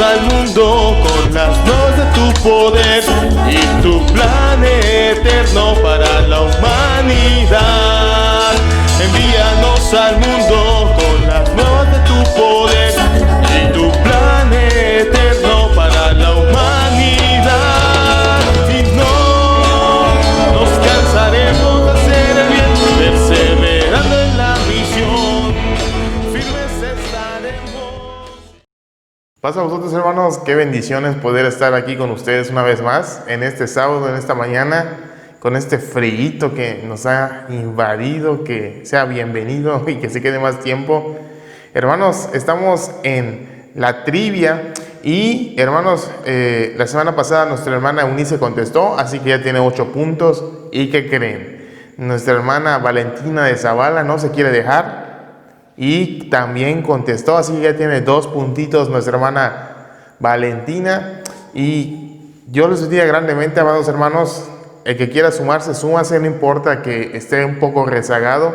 al mundo con las nuevas de tu poder y tu plan eterno para la humanidad. Envíanos al mundo con las nuevas de tu poder y tu plan eterno para la humanidad. Y no nos cansaremos de hacer el bien, perseverando en la misión, firmes estaremos. Pasa a vosotros, hermanos, qué bendiciones poder estar aquí con ustedes una vez más en este sábado, en esta mañana, con este frío que nos ha invadido. Que sea bienvenido y que se quede más tiempo. Hermanos, estamos en la trivia y, hermanos, la semana pasada nuestra hermana Eunice contestó, así que ya tiene 8 puntos. ¿Y qué creen? Nuestra hermana Valentina de Zavala no se quiere dejar y también contestó, así que ya tiene 2 puntitos nuestra hermana Valentina. Y yo les bendiga grandemente, amados hermanos. El que quiera sumarse, súmase, no importa que esté un poco rezagado.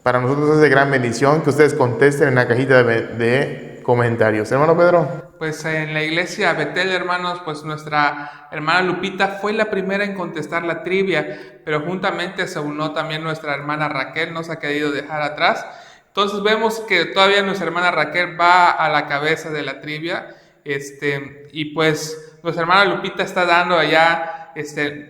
Para nosotros es de gran bendición que ustedes contesten en la cajita de comentarios. Hermano Pedro. Pues en la iglesia Betel, hermanos, pues nuestra hermana Lupita fue la primera en contestar la trivia, pero juntamente se unió también nuestra hermana Raquel, no se ha querido dejar atrás. Entonces vemos que todavía nuestra hermana Raquel va a la cabeza de la trivia, y pues nuestra hermana Lupita está dando allá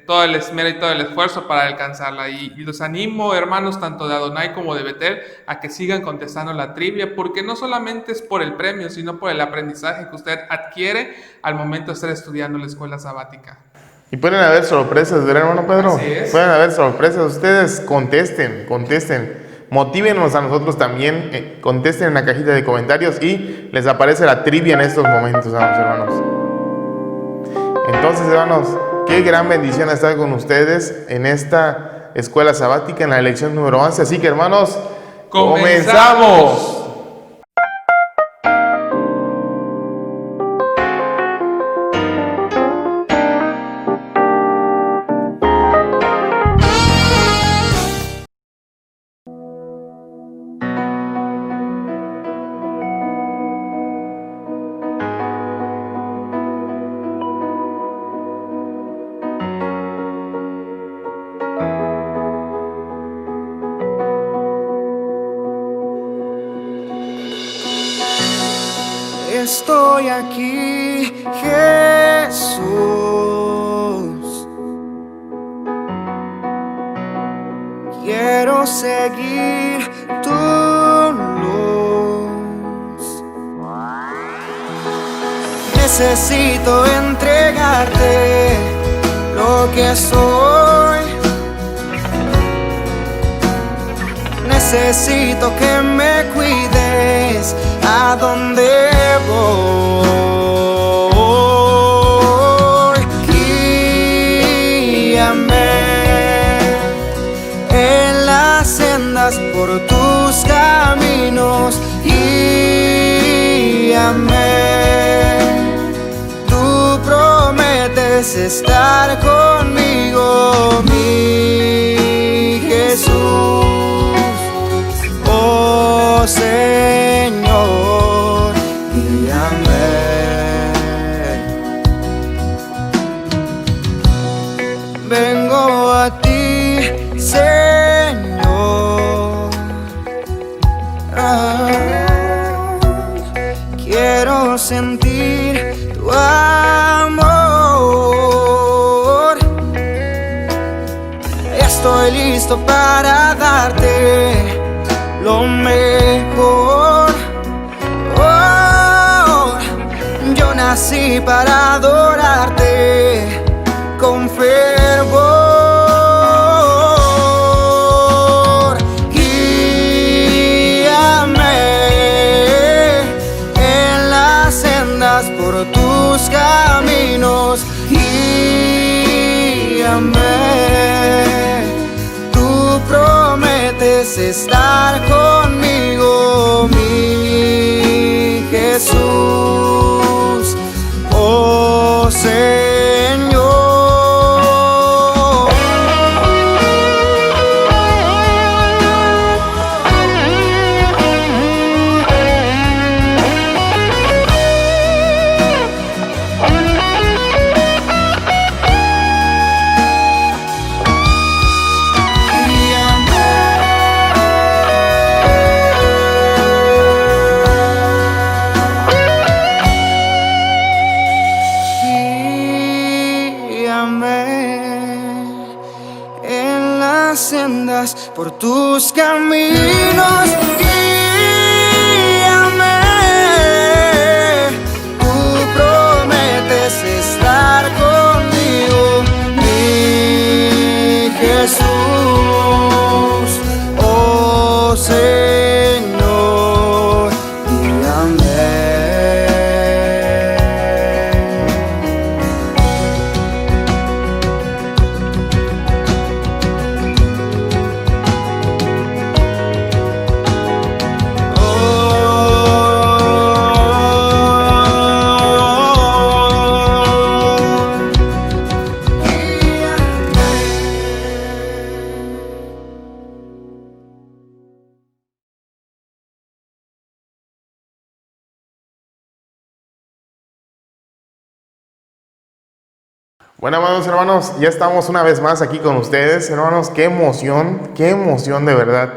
todo el esmero y todo el esfuerzo para alcanzarla. Y los animo, hermanos, tanto de Adonai como de Betel, a que sigan contestando la trivia, porque no solamente es por el premio, sino por el aprendizaje que usted adquiere al momento de estar estudiando en la escuela sabática. Y pueden haber sorpresas, ¿verdad, hermano Pedro? Así es. Pueden haber sorpresas. Ustedes contesten. Motívenos a nosotros también. Contesten en la cajita de comentarios y les aparece la trivia en estos momentos, hermanos. Entonces, hermanos, qué gran bendición estar con ustedes en esta escuela sabática, en la lección número 11. Así que, hermanos, ¡comenzamos! Estoy aquí, Jesús. Quiero seguir tu luz. Necesito entregarte lo que soy. Necesito que me cuides a donde voy. Guíame en las sendas por tus caminos. Guíame. Tú prometes estar conmigo, mi Jesús. Oh Señor, guíame. Vengo a ti, Señor. Quiero sentir tu amor. Estoy listo para darte lo mejor. Oh, yo nací para adorarte con fervor. Guíame en las sendas por tus caminos. Guíame. Tú prometes estar conmigo, mi Jesús. Oh Señor. por tus caminos. Guíame, tú prometes estar conmigo, mi Jesús, oh Señor, guíame. Bueno, amados hermanos, ya estamos una vez más aquí con ustedes. Hermanos, qué emoción de verdad.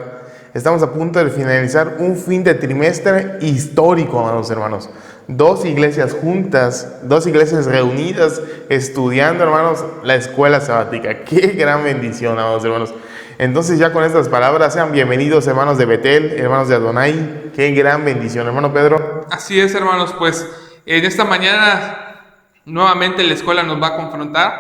Estamos a punto de finalizar un fin de trimestre histórico, amados hermanos. 2 iglesias juntas, 2 iglesias reunidas, estudiando, hermanos, la escuela sabática. Qué gran bendición, amados hermanos. Entonces, ya con estas palabras, sean bienvenidos, hermanos de Betel, hermanos de Adonai. Qué gran bendición, hermano Pedro. Así es, hermanos, pues en esta mañana nuevamente la escuela nos va a confrontar,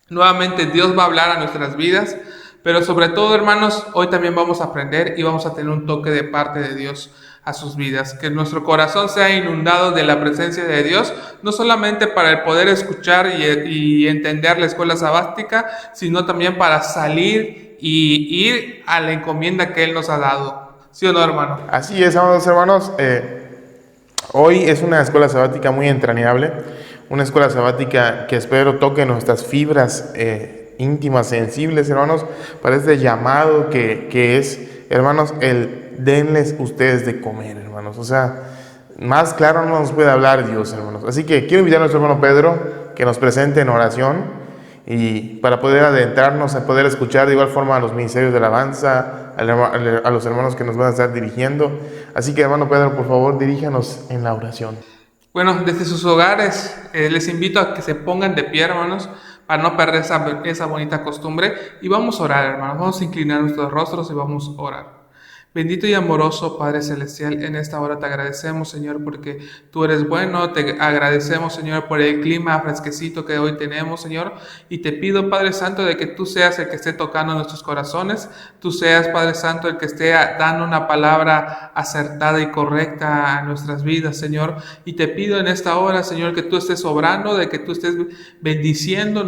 nuevamente Dios va a hablar a nuestras vidas, pero sobre todo, hermanos, hoy también vamos a aprender y vamos a tener un toque de parte de Dios a sus vidas, que nuestro corazón sea inundado de la presencia de Dios, no solamente para el poder escuchar y entender la escuela sabática, sino también para salir y ir a la encomienda que Él nos ha dado. ¿Sí o no, hermano? Así es, amados hermanos. Hoy es una escuela sabática muy entrañable, una escuela sabática que espero toque nuestras fibras íntimas, sensibles, hermanos, para este llamado que es, hermanos, el denles ustedes de comer, hermanos. O sea, más claro no nos puede hablar Dios, hermanos. Así que quiero invitar a nuestro hermano Pedro que nos presente en oración y para poder adentrarnos, a poder escuchar de igual forma a los ministerios de alabanza, a los hermanos que nos van a estar dirigiendo. Así que, hermano Pedro, por favor, diríjanos en la oración. Bueno, desde sus hogares les invito a que se pongan de pie, hermanos, para no perder esa bonita costumbre. Y vamos a orar, hermanos. Vamos a inclinar nuestros rostros y vamos a orar. Bendito y amoroso Padre Celestial, en esta hora te agradecemos, Señor, porque tú eres bueno. Te agradecemos, Señor, por el clima fresquecito que hoy tenemos, Señor. Y te pido, Padre Santo, de que tú seas el que esté tocando nuestros corazones. Tú seas, Padre Santo, el que esté dando una palabra acertada y correcta a nuestras vidas, Señor. Y te pido en esta hora, Señor, que tú estés obrando, de que tú estés bendiciendo,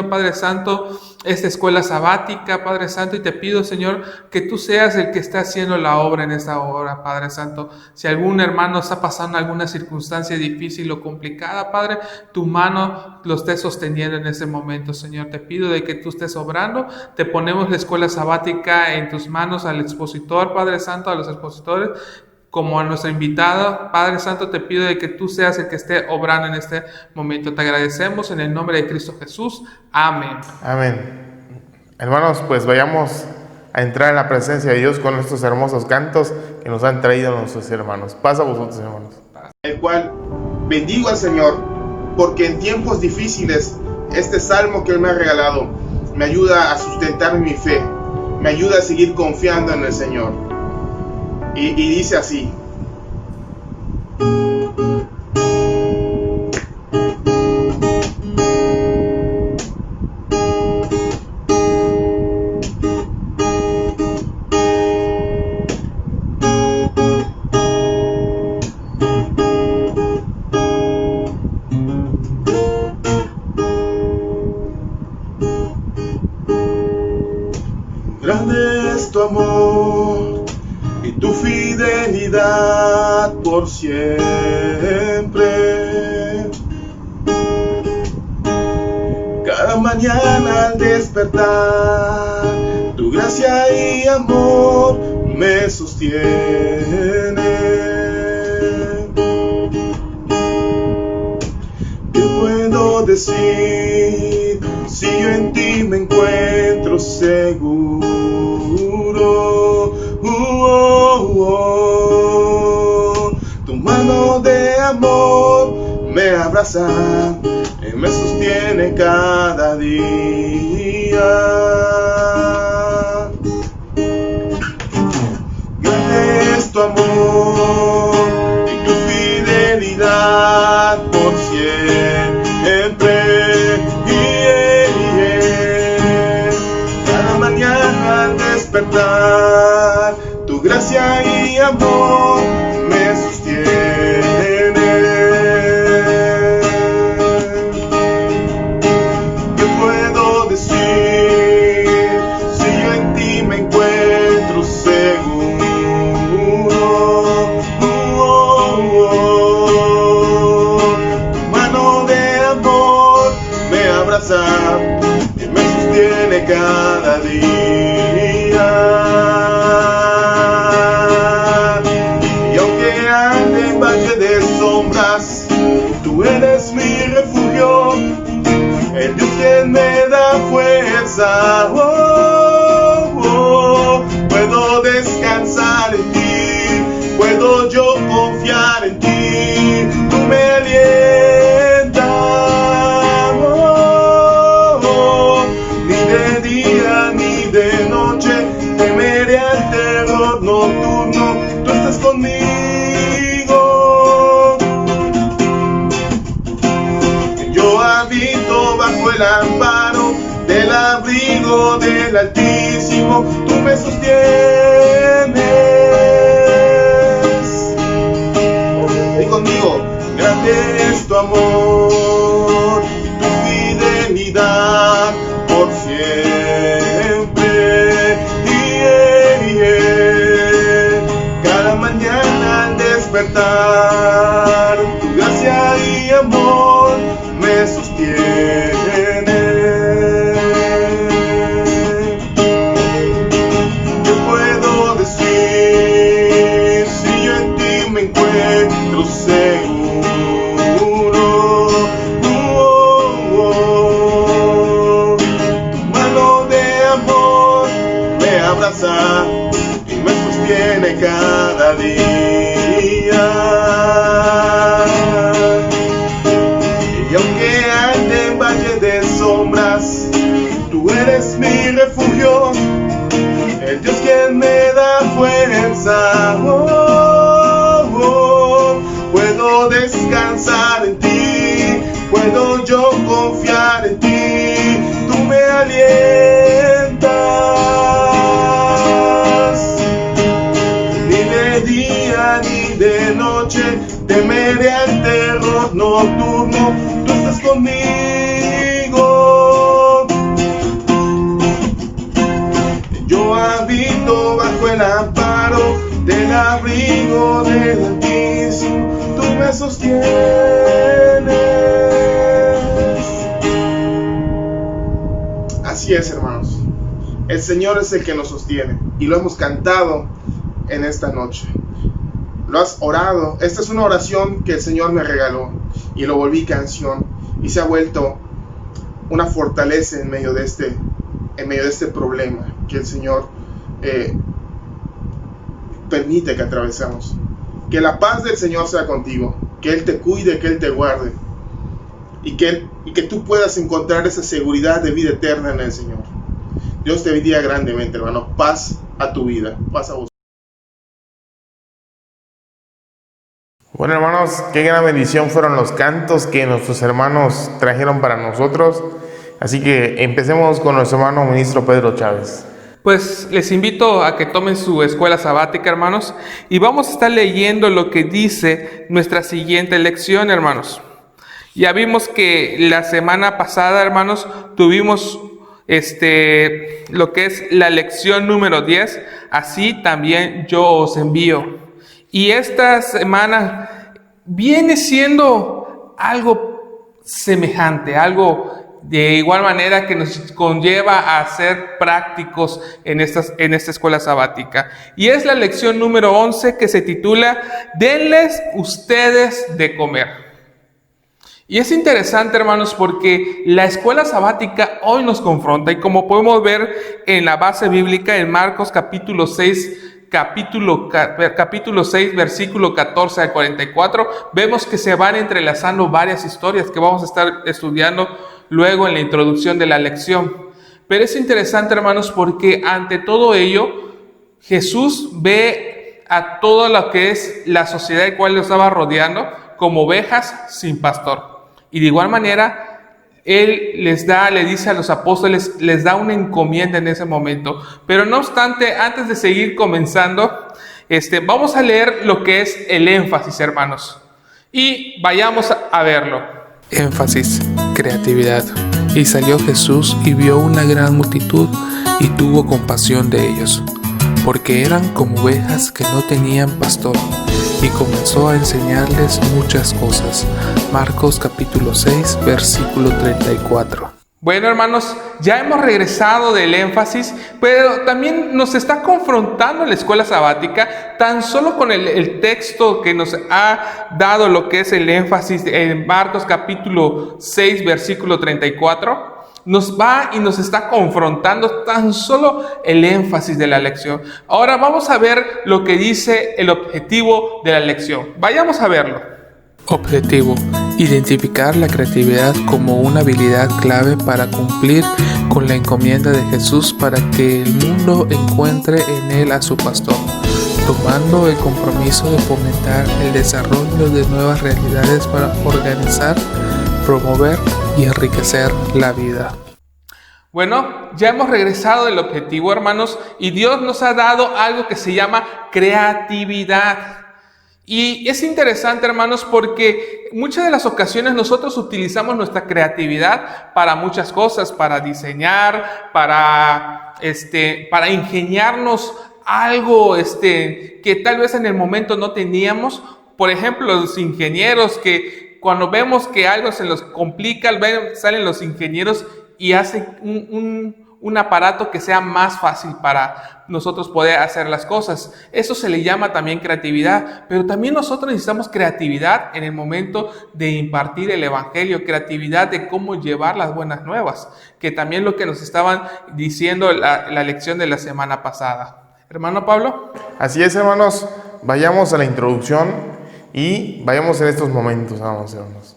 Padre Santo, esta escuela sabática, Padre Santo. Y te pido, Señor, que tú seas el que está haciendo la obra en esta hora, Padre Santo. Si algún hermano está pasando alguna circunstancia difícil o complicada, Padre, tu mano lo esté sosteniendo en ese momento, Señor. Te pido de que tú estés obrando. Te ponemos la escuela sabática en tus manos, al expositor, Padre Santo, a los expositores, como a nuestro invitado. Padre Santo, te pido de que tú seas el que esté obrando en este momento. Te agradecemos en el nombre de Cristo Jesús. Amén. Amén. Hermanos, pues vayamos a entrar en la presencia de Dios con estos hermosos cantos que nos han traído nuestros hermanos. Pasa a vosotros, hermanos. El cual bendigo al Señor, porque en tiempos difíciles este salmo que Él me ha regalado me ayuda a sustentar mi fe, me ayuda a seguir confiando en el Señor. Y dice así: grande es tu amor y tu fidelidad por siempre. Cada mañana al despertar, tu gracia y amor me sostienen. ¿Qué puedo decir si yo en ti me encuentro seguro? Tu mano de amor me abraza y me sostiene cada día. amor y tu fidelidad por siempre. Cada mañana al despertar, tu gracia y amor me sostiene. ¿Qué puedo decir si yo en ti me encuentro seguro? Tu mano de amor me abraza y me sostiene cada día. Y aunque ande en valle de sombras, tú eres mi refugio, el Dios quien me da fuerza. Puedo descansar en ti, puedo yo confiar en ti, tú me alientas. Ni de día ni de noche temeré al terror nocturno, tú estás conmigo. Yo habito bajo el amparo del abrigo del Altísimo, tú me sostienes. Y conmigo, grande es tu amor y tu fidelidad por siempre. Cada mañana al despertar, tu gracia y amor me sostiene. ¿Qué puedo decir si yo en ti me encuentro seguro? Tu mano de amor me abraza y me sostiene cada día. Y aunque ande en valle de sombras, tú eres mi refugio, el Dios quien me da fuerza. Puedo descansar en ti, puedo yo confiar en ti, tú me alientas. Ni de día ni de noche temeré al terror nocturno, tú estás conmigo. Yo habito bajo el amparo del abrigo del Altísimo, tú me sostienes. Así es, hermanos. El Señor es el que nos sostiene y lo hemos cantado en esta noche. Lo has orado. Esta es una oración que el Señor me regaló y lo volví canción y se ha vuelto una fortaleza en medio de este problema que el Señor permite que atravesamos. Que la paz del Señor sea contigo, que Él te cuide, que Él te guarde y que tú puedas encontrar esa seguridad de vida eterna en el Señor. Dios te bendiga grandemente, hermano. Paz a tu vida, paz a vos. Bueno, hermanos, qué gran bendición fueron los cantos que nuestros hermanos trajeron para nosotros. Así que empecemos con nuestro hermano ministro Pedro Chávez. Pues les invito a que tomen su escuela sabática, hermanos, y vamos a estar leyendo lo que dice nuestra siguiente lección, hermanos. Ya vimos que la semana pasada, hermanos, tuvimos lo que es la lección número 10, así también yo os envío. Y esta semana viene siendo algo semejante, algo de igual manera que nos conlleva a ser prácticos en esta escuela sabática. Y es la lección número 11 que se titula Denles ustedes de comer. Y es interesante, hermanos, porque la escuela sabática hoy nos confronta, y como podemos ver en la base bíblica, en Marcos capítulo 6, versículo 14 al 44, vemos que se van entrelazando varias historias que vamos a estar estudiando luego en la introducción de la lección. Pero es interesante, hermanos, porque ante todo ello, Jesús ve a todo lo que es la sociedad en cual lo estaba rodeando como ovejas sin pastor. Y de igual manera, Él le dice a los apóstoles, les da una encomienda en ese momento. Pero no obstante, antes de seguir comenzando, vamos a leer lo que es el énfasis, hermanos. Y vayamos a verlo. Énfasis, creatividad. Y salió Jesús y vio una gran multitud y tuvo compasión de ellos, porque eran como ovejas que no tenían pastor, y comenzó a enseñarles muchas cosas. Marcos capítulo 6, versículo 34. Bueno, hermanos, ya hemos regresado del énfasis, pero también nos está confrontando en la escuela sabática, tan solo con el texto que nos ha dado lo que es el énfasis en Marcos capítulo 6, versículo 34. Nos va y nos está confrontando tan solo el énfasis de la lección. Ahora vamos a ver lo que dice el objetivo de la lección. Vayamos a verlo. Objetivo: identificar la creatividad como una habilidad clave para cumplir con la encomienda de Jesús para que el mundo encuentre en él a su pastor, tomando el compromiso de fomentar el desarrollo de nuevas realidades para organizar, promover y enriquecer la vida. Bueno, ya hemos regresado del objetivo, hermanos, y Dios nos ha dado algo que se llama creatividad. Y es interesante, hermanos, porque muchas de las ocasiones nosotros utilizamos nuestra creatividad para muchas cosas, para diseñar, para ingeniarnos algo que tal vez en el momento no teníamos. Por ejemplo, los ingenieros que cuando vemos que algo se los complica, salen los ingenieros y hacen un aparato que sea más fácil para nosotros poder hacer las cosas. Eso se le llama también creatividad, pero también nosotros necesitamos creatividad en el momento de impartir el evangelio, creatividad de cómo llevar las buenas nuevas, que también lo que nos estaban diciendo la lección de la semana pasada. Hermano Pablo. Así es, hermanos, vayamos a la introducción y vayamos en estos momentos, vamos, hermanos.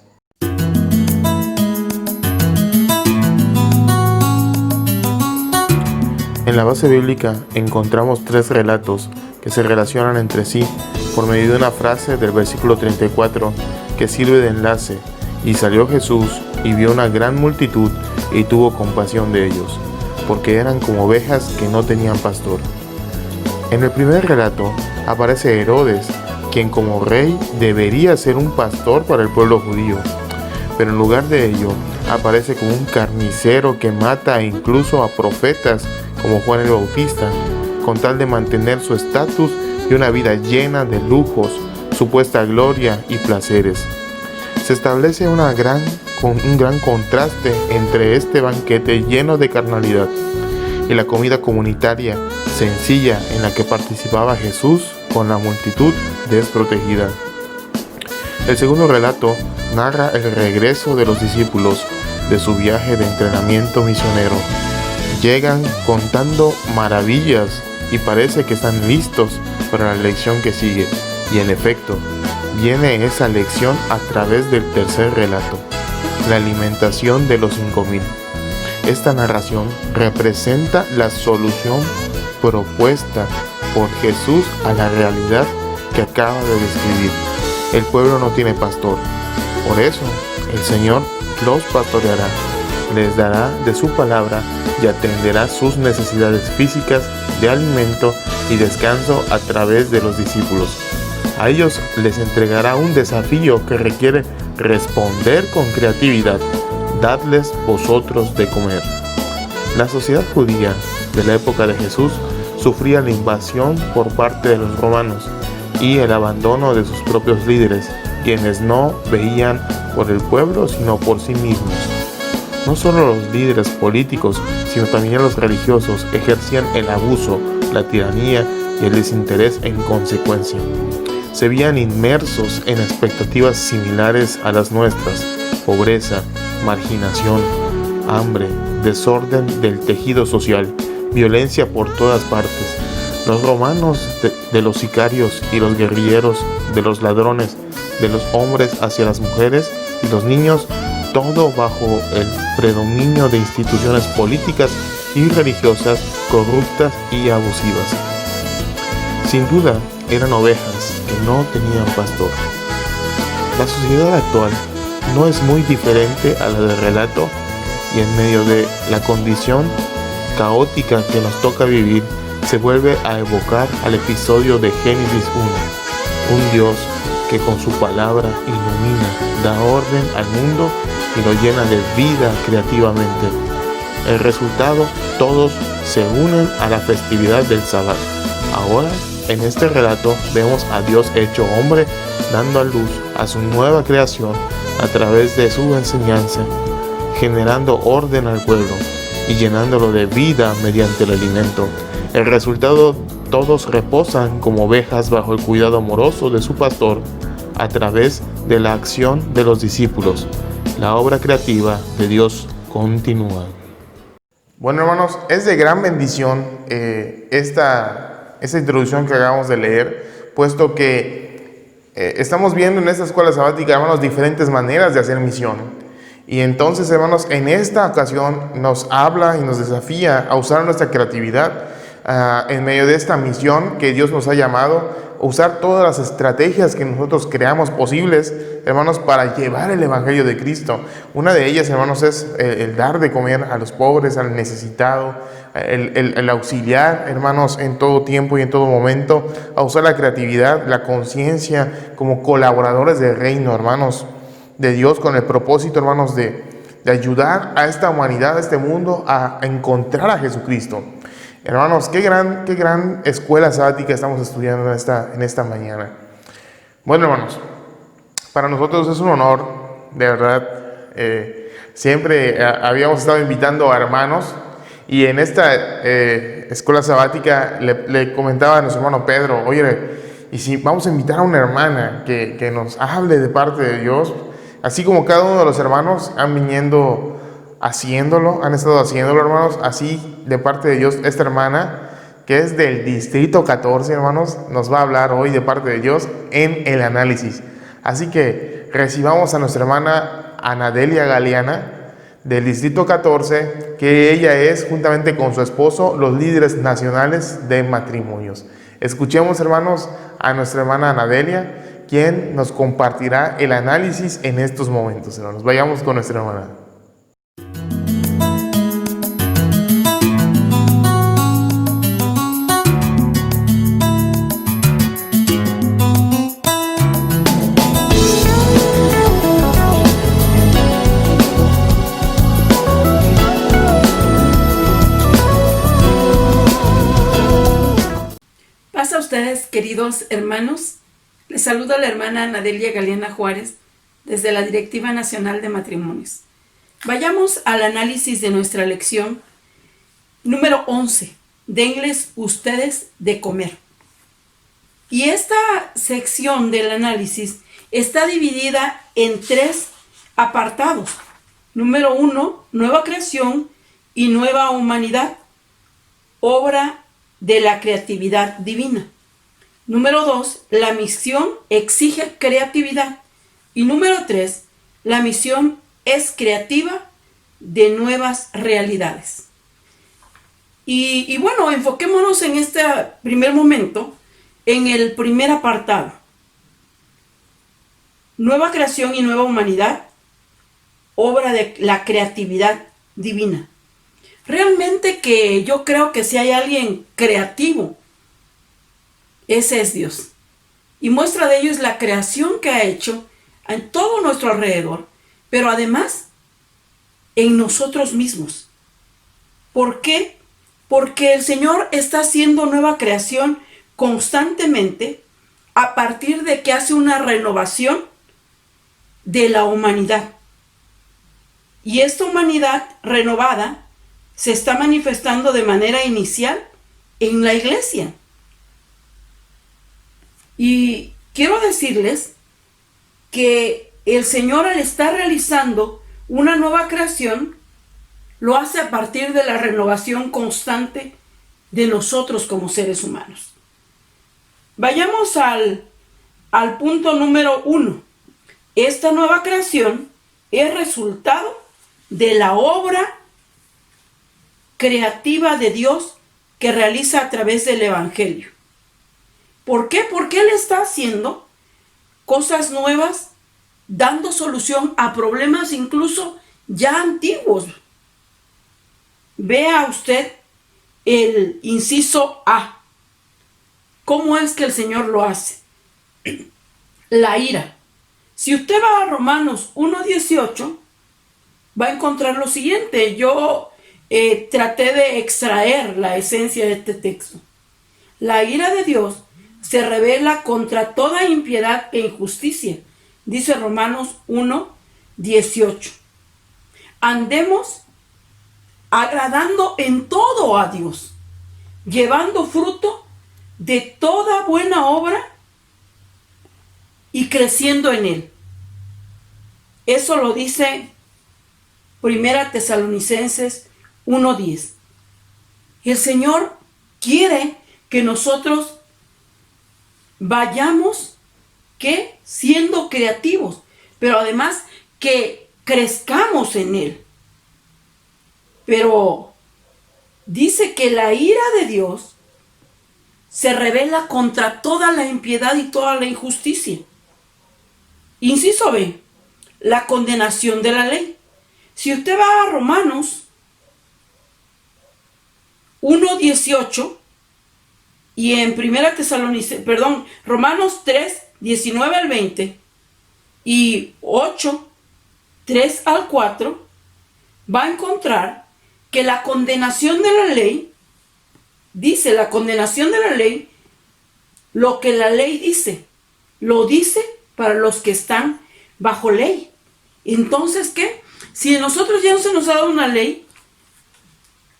En la base bíblica encontramos 3 relatos que se relacionan entre sí por medio de una frase del versículo 34 que sirve de enlace. Y salió Jesús y vio una gran multitud y tuvo compasión de ellos, porque eran como ovejas que no tenían pastor. En el primer relato aparece Herodes, quien como rey debería ser un pastor para el pueblo judío, pero en lugar de ello aparece como un carnicero que mata incluso a profetas como Juan el Bautista, con tal de mantener su estatus y una vida llena de lujos, supuesta gloria y placeres. Se establece un gran contraste entre este banquete lleno de carnalidad y la comida comunitaria sencilla en la que participaba Jesús con la multitud desprotegida. El segundo relato narra el regreso de los discípulos de su viaje de entrenamiento misionero. Llegan contando maravillas y parece que están listos para la lección que sigue. Y en efecto, viene esa lección a través del tercer relato, la alimentación de los 5,000. Esta narración representa la solución propuesta por Jesús a la realidad que acaba de describir. El pueblo no tiene pastor. Por eso, el Señor los pastoreará, les dará de su palabra y atenderá sus necesidades físicas de alimento y descanso a través de los discípulos. A ellos les entregará un desafío que requiere responder con creatividad: dadles vosotros de comer. La sociedad judía de la época de Jesús sufría la invasión por parte de los romanos y el abandono de sus propios líderes, quienes no veían por el pueblo sino por sí mismos. No solo los líderes políticos, sino también los religiosos ejercían el abuso, la tiranía y el desinterés en consecuencia. Se veían inmersos en expectativas similares a las nuestras: pobreza, marginación, hambre, desorden del tejido social, violencia por todas partes. Los romanos de los sicarios y los guerrilleros, de los ladrones, de los hombres hacia las mujeres y los niños, todo bajo el predominio de instituciones políticas y religiosas corruptas y abusivas. Sin duda, eran ovejas que no tenían pastor. La sociedad actual no es muy diferente a la del relato, y en medio de la condición caótica que nos toca vivir, se vuelve a evocar al episodio de Génesis 1, un Dios que con su palabra ilumina, da orden al mundo y lo llena de vida creativamente. El resultado, todos se unen a la festividad del sábado. Ahora, en este relato, vemos a Dios hecho hombre, dando a luz a su nueva creación a través de su enseñanza, generando orden al pueblo y llenándolo de vida mediante el alimento. El resultado, todos reposan como ovejas bajo el cuidado amoroso de su pastor a través de la acción de los discípulos. La obra creativa de Dios continúa. Bueno, hermanos, es de gran bendición esta introducción que acabamos de leer, puesto que estamos viendo en esta escuela sabática, hermanos, diferentes maneras de hacer misión. Y entonces, hermanos, en esta ocasión nos habla y nos desafía a usar nuestra creatividad en medio de esta misión que Dios nos ha llamado, usar todas las estrategias que nosotros creamos posibles, hermanos, para llevar el Evangelio de Cristo. Una de ellas, hermanos, es el dar de comer a los pobres, al necesitado, el auxiliar, hermanos, en todo tiempo y en todo momento, a usar la creatividad, la conciencia como colaboradores del reino, hermanos, de Dios, con el propósito, hermanos, de ayudar a esta humanidad, a este mundo, a encontrar a Jesucristo. Hermanos, qué gran escuela sabática estamos estudiando en esta mañana. Bueno, hermanos, para nosotros es un honor, de verdad. Siempre habíamos estado invitando a hermanos, y en esta escuela sabática le comentaba a nuestro hermano Pedro: oye, y si vamos a invitar a una hermana que nos hable de parte de Dios, así como cada uno de los hermanos han estado haciéndolo, hermanos, así de parte de Dios, esta hermana, que es del distrito 14, hermanos, nos va a hablar hoy de parte de Dios en el análisis. Así que recibamos a nuestra hermana Anadelia Galeana, del distrito 14, que ella es, juntamente con su esposo, los líderes nacionales de matrimonios. Escuchemos, hermanos, a nuestra hermana Anadelia, quien nos compartirá el análisis en estos momentos, hermanos. Vayamos con nuestra hermana. A ustedes, queridos hermanos, les saluda la hermana Anadelia Galeana Juárez desde la Directiva Nacional de Matrimonios. Vayamos al análisis de nuestra lección número 11, denles ustedes de comer. Y esta sección del análisis está dividida en 3 apartados. Número 1, nueva creación y nueva humanidad, obra de la creatividad divina. Número 2, la misión exige creatividad. Y número 3, la misión es creativa de nuevas realidades. Y bueno, enfoquémonos en este primer momento en el primer apartado. Nueva creación y nueva humanidad, obra de la creatividad divina. Realmente que yo creo que si hay alguien creativo, ese es Dios. Y muestra de ello es la creación que ha hecho en todo nuestro alrededor, pero además en nosotros mismos. ¿Por qué? Porque el Señor está haciendo nueva creación constantemente a partir de que hace una renovación de la humanidad. Y esta humanidad renovada se está manifestando de manera inicial en la iglesia. Y quiero decirles que el Señor, al estar realizando una nueva creación, lo hace a partir de la renovación constante de nosotros como seres humanos. Vayamos al punto número 1. Esta nueva creación es resultado de la obra creativa de Dios que realiza a través del Evangelio. ¿Por qué? Porque Él está haciendo cosas nuevas, dando solución a problemas incluso ya antiguos. Vea usted el inciso A. ¿Cómo es que el Señor lo hace? La ira. Si usted va a Romanos 1:18, va a encontrar lo siguiente. Yo traté de extraer la esencia de este texto. La ira de Dios se revela contra toda impiedad e injusticia, dice Romanos 1:18. Andemos agradando en todo a Dios, llevando fruto de toda buena obra y creciendo en Él. Eso lo dice Primera Tesalonicenses 1:10. El Señor quiere que nosotros vayamos siendo creativos, pero además que crezcamos en Él. Pero dice que la ira de Dios se revela contra toda la impiedad y toda la injusticia. Inciso B, la condenación de la ley. Si usted va a Romanos 1:18 y en Romanos 3:19 al 20 y 8:3 al 4, va a encontrar que la condenación de la ley, dice la condenación de la ley, lo que la ley dice, lo dice para los que están bajo ley. Entonces, ¿qué? Si a nosotros ya no se nos ha dado una ley,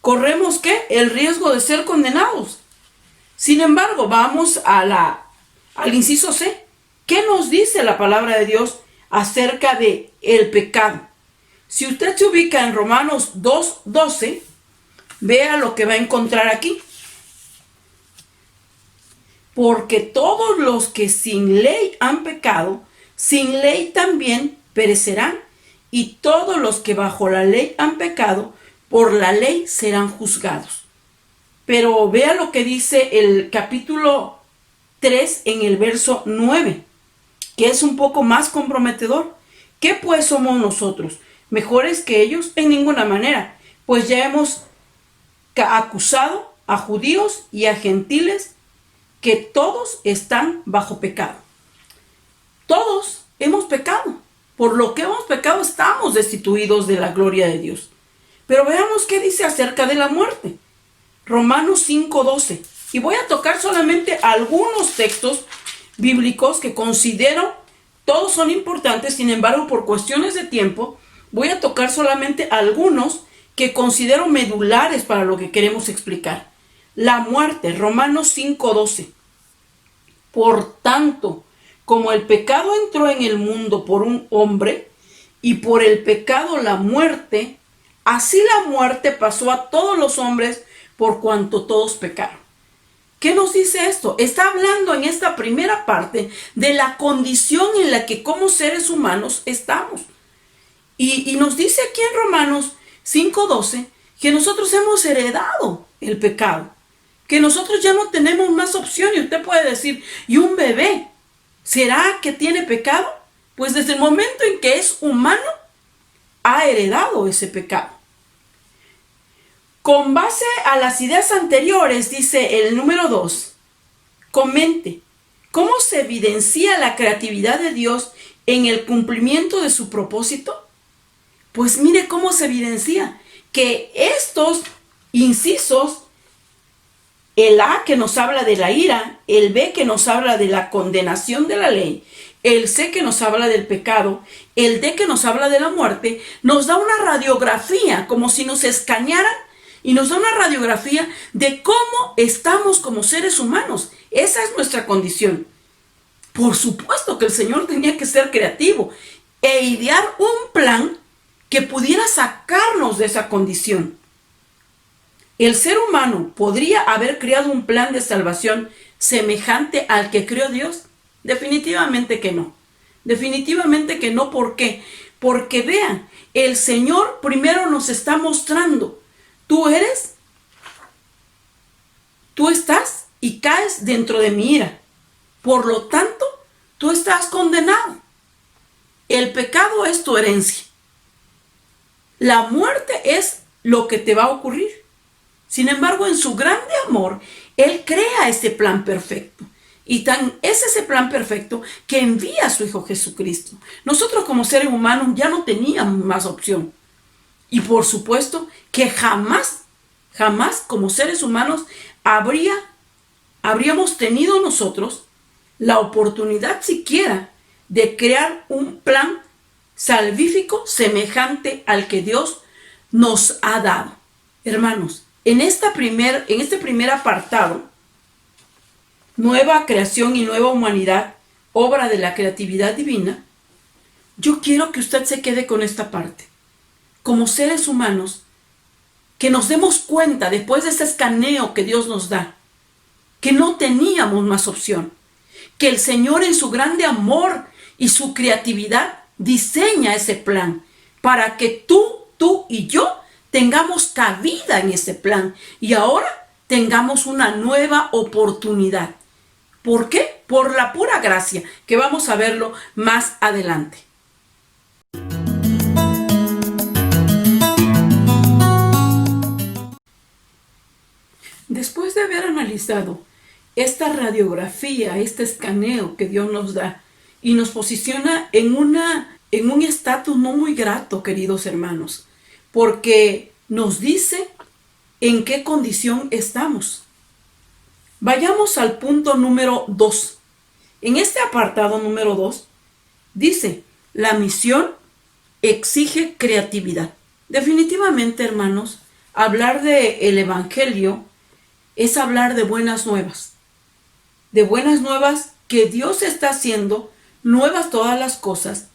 corremos el riesgo de ser condenados. Sin embargo, vamos al inciso C. ¿Qué nos dice la palabra de Dios acerca de el pecado? Si usted se ubica en Romanos 2:12, vea lo que va a encontrar aquí. Porque todos los que sin ley han pecado, sin ley también perecerán, y todos los que bajo la ley han pecado, por la ley serán juzgados. Pero vea lo que dice el capítulo 3 en el verso 9, que es un poco más comprometedor. ¿Qué pues somos nosotros? ¿Mejores que ellos? En ninguna manera, pues ya hemos acusado a judíos y a gentiles que todos están bajo pecado. Todos hemos pecado. Por lo que hemos pecado estamos destituidos de la gloria de Dios. Pero veamos qué dice acerca de la muerte. Romanos 5:12. Y voy a tocar solamente algunos textos bíblicos que considero, todos son importantes, sin embargo, por cuestiones de tiempo, voy a tocar solamente algunos que considero medulares para lo que queremos explicar. La muerte, Romanos 5:12. Por tanto, como el pecado entró en el mundo por un hombre, y por el pecado la muerte, así la muerte pasó a todos los hombres por cuanto todos pecaron. ¿Qué nos dice esto? Está hablando en esta primera parte de la condición en la que como seres humanos estamos. Y nos dice aquí en Romanos 5:12 que nosotros hemos heredado el pecado, que nosotros ya no tenemos más opción. Y usted puede decir, ¿y un bebé será que tiene pecado? Pues desde el momento en que es humano, ha heredado ese pecado. Con base a las ideas anteriores, dice el número 2, comente, ¿cómo se evidencia la creatividad de Dios en el cumplimiento de su propósito? Pues mire cómo se evidencia que estos incisos, el A que nos habla de la ira, el B que nos habla de la condenación de la ley, el C que nos habla del pecado, el D que nos habla de la muerte, nos da una radiografía, como si nos escanearan, y nos da una radiografía de cómo estamos como seres humanos. Esa es nuestra condición. Por supuesto que el Señor tenía que ser creativo e idear un plan que pudiera sacarnos de esa condición. ¿El ser humano podría haber creado un plan de salvación semejante al que creó Dios? Definitivamente que no. Definitivamente que no. ¿Por qué? Porque vean, el Señor primero nos está mostrando, tú estás y caes dentro de mi ira. Por lo tanto, tú estás condenado. El pecado es tu herencia. La muerte es lo que te va a ocurrir. Sin embargo, en su grande amor, Él crea ese plan perfecto. Y tan es ese plan perfecto que envía a su Hijo Jesucristo. Nosotros como seres humanos ya no teníamos más opción. Y por supuesto que jamás como seres humanos habríamos tenido nosotros la oportunidad siquiera de crear un plan salvífico semejante al que Dios nos ha dado. Hermanos, en este primer apartado, nueva creación y nueva humanidad, obra de la creatividad divina, yo quiero que usted se quede con esta parte. Como seres humanos, que nos demos cuenta después de ese escaneo que Dios nos da, que no teníamos más opción, que el Señor en su grande amor y su creatividad diseña ese plan para que tú y yo tengamos cabida en ese plan y ahora tengamos una nueva oportunidad. ¿Por qué? Por la pura gracia, que vamos a verlo más adelante. Después de haber analizado esta radiografía, este escaneo que Dios nos da y nos posiciona en un estatus no muy grato, queridos hermanos, porque nos dice en qué condición estamos. Vayamos al punto número 2. En este apartado número 2 dice, la misión exige creatividad. Definitivamente, hermanos, hablar del Evangelio es hablar de buenas nuevas que Dios está haciendo nuevas todas las cosas.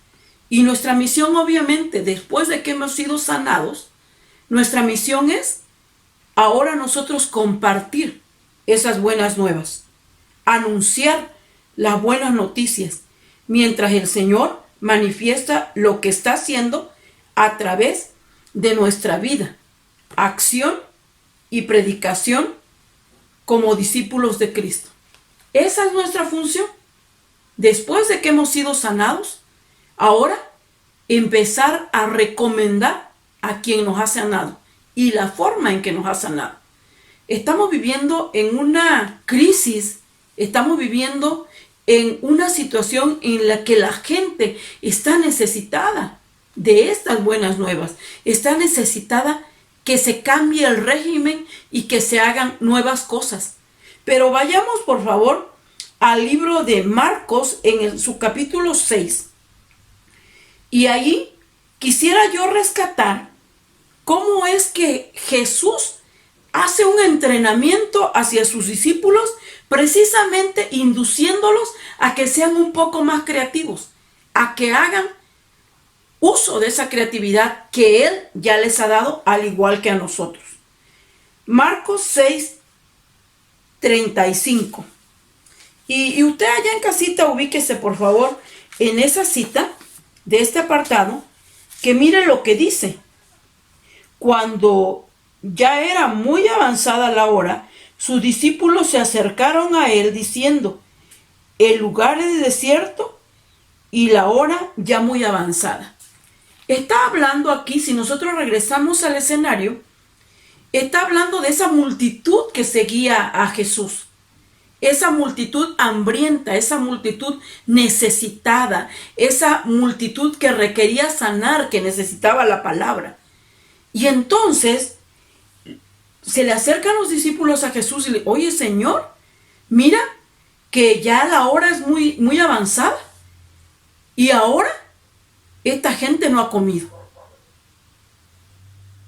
Y nuestra misión, obviamente, después de que hemos sido sanados, nuestra misión es ahora nosotros compartir esas buenas nuevas, anunciar las buenas noticias, mientras el Señor manifiesta lo que está haciendo a través de nuestra vida, acción y predicación como discípulos de Cristo. Esa es nuestra función. Después de que hemos sido sanados, ahora empezar a recomendar a quien nos ha sanado y la forma en que nos ha sanado. Estamos viviendo en una crisis, estamos viviendo en una situación en la que la gente está necesitada de estas buenas nuevas, está necesitada que se cambie el régimen y que se hagan nuevas cosas. Pero vayamos por favor al libro de Marcos en su capítulo 6. Y ahí quisiera yo rescatar cómo es que Jesús hace un entrenamiento hacia sus discípulos, precisamente induciéndolos a que sean un poco más creativos, a que hagan uso de esa creatividad que Él ya les ha dado, al igual que a nosotros. Marcos 6, 35. Y usted allá en casita ubíquese por favor en esa cita de este apartado, que mire lo que dice. Cuando ya era muy avanzada la hora, sus discípulos se acercaron a él diciendo, el lugar es desierto y la hora ya muy avanzada. Está hablando aquí, si nosotros regresamos al escenario, está hablando de esa multitud que seguía a Jesús. Esa multitud hambrienta, esa multitud necesitada, esa multitud que requería sanar, que necesitaba la palabra. Y entonces se le acercan los discípulos a Jesús y le dicen, oye Señor, mira que ya la hora es muy, muy avanzada y ahora esta gente no ha comido.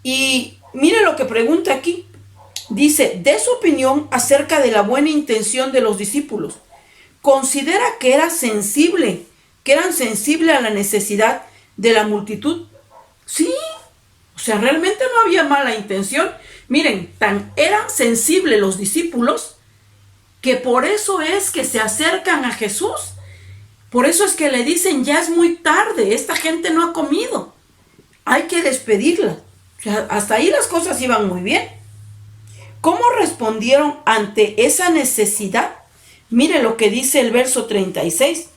Y mire lo que pregunta aquí. Dice, de su opinión acerca de la buena intención de los discípulos. ¿Considera que eran sensibles a la necesidad de la multitud? Sí, o sea, realmente no había mala intención. Miren, eran sensibles los discípulos que por eso es que se acercan a Jesús. Por eso es que le dicen, ya es muy tarde, esta gente no ha comido. Hay que despedirla. O sea, hasta ahí las cosas iban muy bien. ¿Cómo respondieron ante esa necesidad? Mire lo que dice el verso 36.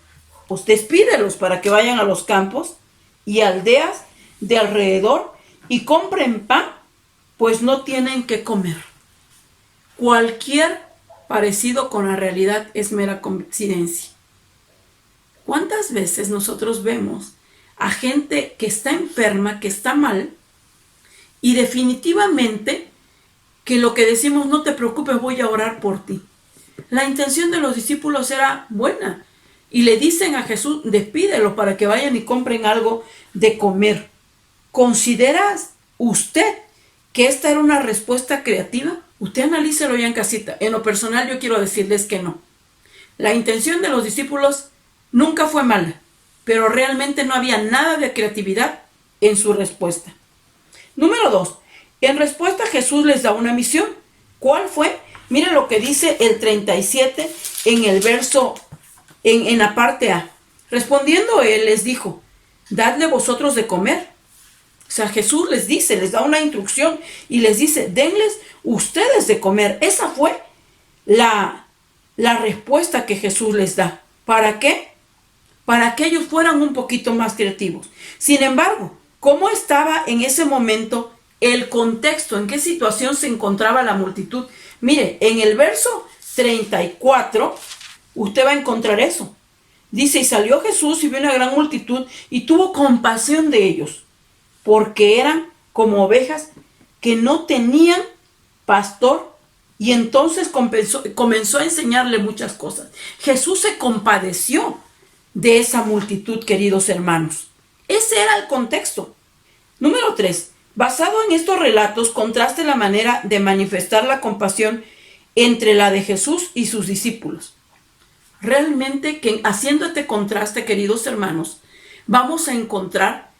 Pues despídelos para que vayan a los campos y aldeas de alrededor y compren pan, pues no tienen que comer. Cualquier parecido con la realidad es mera coincidencia. ¿Cuántas veces nosotros vemos a gente que está enferma, que está mal, y definitivamente que lo que decimos, no te preocupes, voy a orar por ti? La intención de los discípulos era buena y le dicen a Jesús, despídelo para que vayan y compren algo de comer. ¿Considera usted que esta era una respuesta creativa? Usted analícelo ya en casita. En lo personal yo quiero decirles que no. La intención de los discípulos nunca fue mala, pero realmente no había nada de creatividad en su respuesta. Número 2. En respuesta Jesús les da una misión. ¿Cuál fue? Miren lo que dice el 37 en el verso, en la parte A. Respondiendo él les dijo, dadle vosotros de comer. O sea, Jesús les dice, les da una instrucción y les dice, denles ustedes de comer. Esa fue la respuesta que Jesús les da. ¿Para qué? Para que ellos fueran un poquito más creativos. Sin embargo, ¿cómo estaba en ese momento el contexto? ¿En qué situación se encontraba la multitud? Mire, en el verso 34, usted va a encontrar eso. Dice, y salió Jesús y vio una gran multitud y tuvo compasión de ellos, porque eran como ovejas que no tenían pastor, y entonces comenzó a enseñarle muchas cosas. Jesús se compadeció de esa multitud, queridos hermanos. Ese era el contexto. Número 3. Basado en estos relatos, contraste la manera de manifestar la compasión entre la de Jesús y sus discípulos. Realmente que haciendo este contraste, queridos hermanos, vamos a encontrar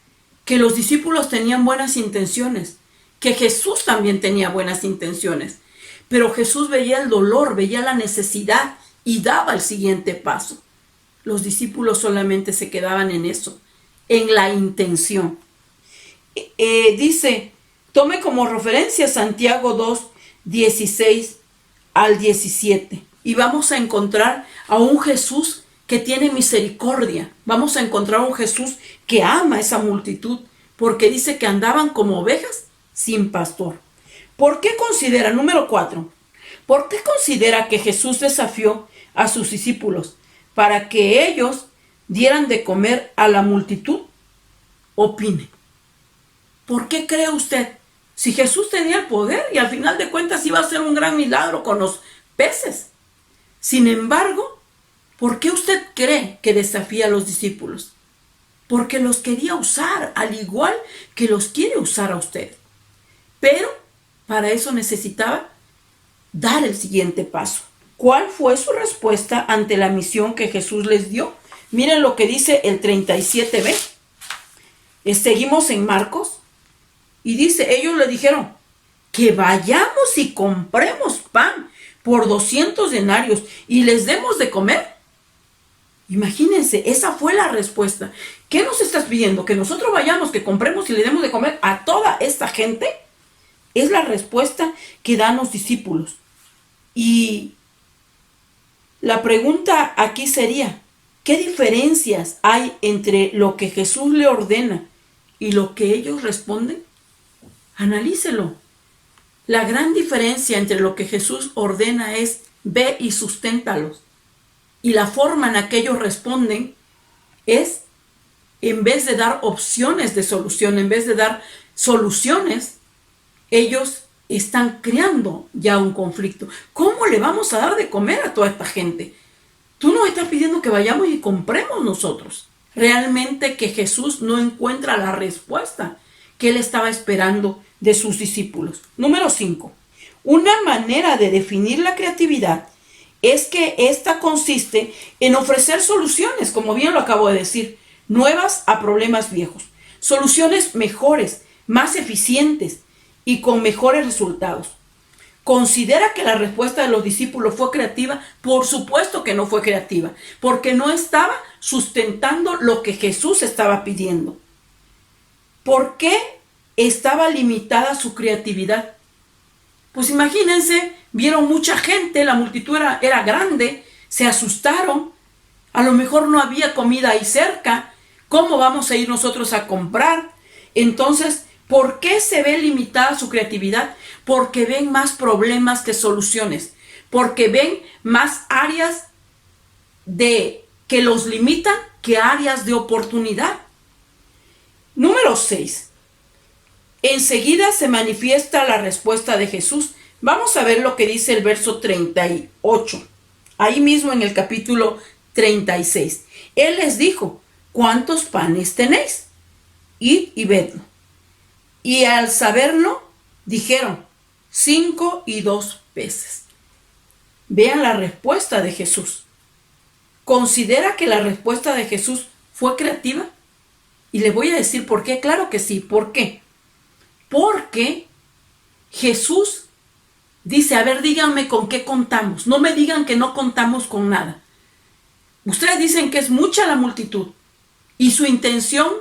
que los discípulos tenían buenas intenciones, que Jesús también tenía buenas intenciones, pero Jesús veía el dolor, veía la necesidad y daba el siguiente paso. Los discípulos solamente se quedaban en eso, en la intención. Dice, tome como referencia Santiago 2, 16 al 17. Y vamos a encontrar a un Jesús que tiene misericordia. Vamos a encontrar a un Jesús que ama a esa multitud, porque dice que andaban como ovejas sin pastor. ¿Por qué considera, número 4, por qué considera que Jesús desafió a sus discípulos para que ellos dieran de comer a la multitud? Opine. ¿Por qué cree usted? Si Jesús tenía el poder y al final de cuentas iba a hacer un gran milagro con los peces. Sin embargo, ¿por qué usted cree que desafía a los discípulos? Porque los quería usar, al igual que los quiere usar a usted. Pero para eso necesitaba dar el siguiente paso. ¿Cuál fue su respuesta ante la misión que Jesús les dio? Miren lo que dice el 37b. Seguimos en Marcos. Y dice, ellos le dijeron, que vayamos y compremos pan por 200 denarios y les demos de comer. Imagínense, esa fue la respuesta. ¿Qué nos estás pidiendo? ¿Que nosotros vayamos, que compremos y le demos de comer a toda esta gente? Es la respuesta que dan los discípulos. Y la pregunta aquí sería, ¿qué diferencias hay entre lo que Jesús le ordena y lo que ellos responden? Analícelo. La gran diferencia entre lo que Jesús ordena es, ve y susténtalos. Y la forma en la que ellos responden es, en vez de dar opciones de solución, en vez de dar soluciones, ellos están creando ya un conflicto. ¿Cómo le vamos a dar de comer a toda esta gente? Tú nos estás pidiendo que vayamos y compremos nosotros. Realmente que Jesús no encuentra la respuesta que él estaba esperando de sus discípulos. Número 5. Una manera de definir la creatividad es que esta consiste en ofrecer soluciones, como bien lo acabo de decir, nuevas a problemas viejos. Soluciones mejores, más eficientes y con mejores resultados. ¿Considera que la respuesta de los discípulos fue creativa? Por supuesto que no fue creativa, porque no estaba sustentando lo que Jesús estaba pidiendo. ¿Por qué estaba limitada su creatividad? Pues imagínense, vieron mucha gente, la multitud era grande, se asustaron. A lo mejor no había comida ahí cerca. ¿Cómo vamos a ir nosotros a comprar? Entonces, ¿por qué se ve limitada su creatividad? Porque ven más problemas que soluciones. Porque ven más áreas que los limitan que áreas de oportunidad. Número 6. Enseguida se manifiesta la respuesta de Jesús. Vamos a ver lo que dice el verso 38. Ahí mismo en el capítulo 36. Él les dijo: ¿cuántos panes tenéis? Id y vedlo. Y al saberlo, dijeron: 5 y 2 peces. Vean la respuesta de Jesús. ¿Considera que la respuesta de Jesús fue creativa? Y le voy a decir por qué. Claro que sí. ¿Por qué? Porque Jesús dice: a ver, díganme con qué contamos. No me digan que no contamos con nada. Ustedes dicen que es mucha la multitud y su intención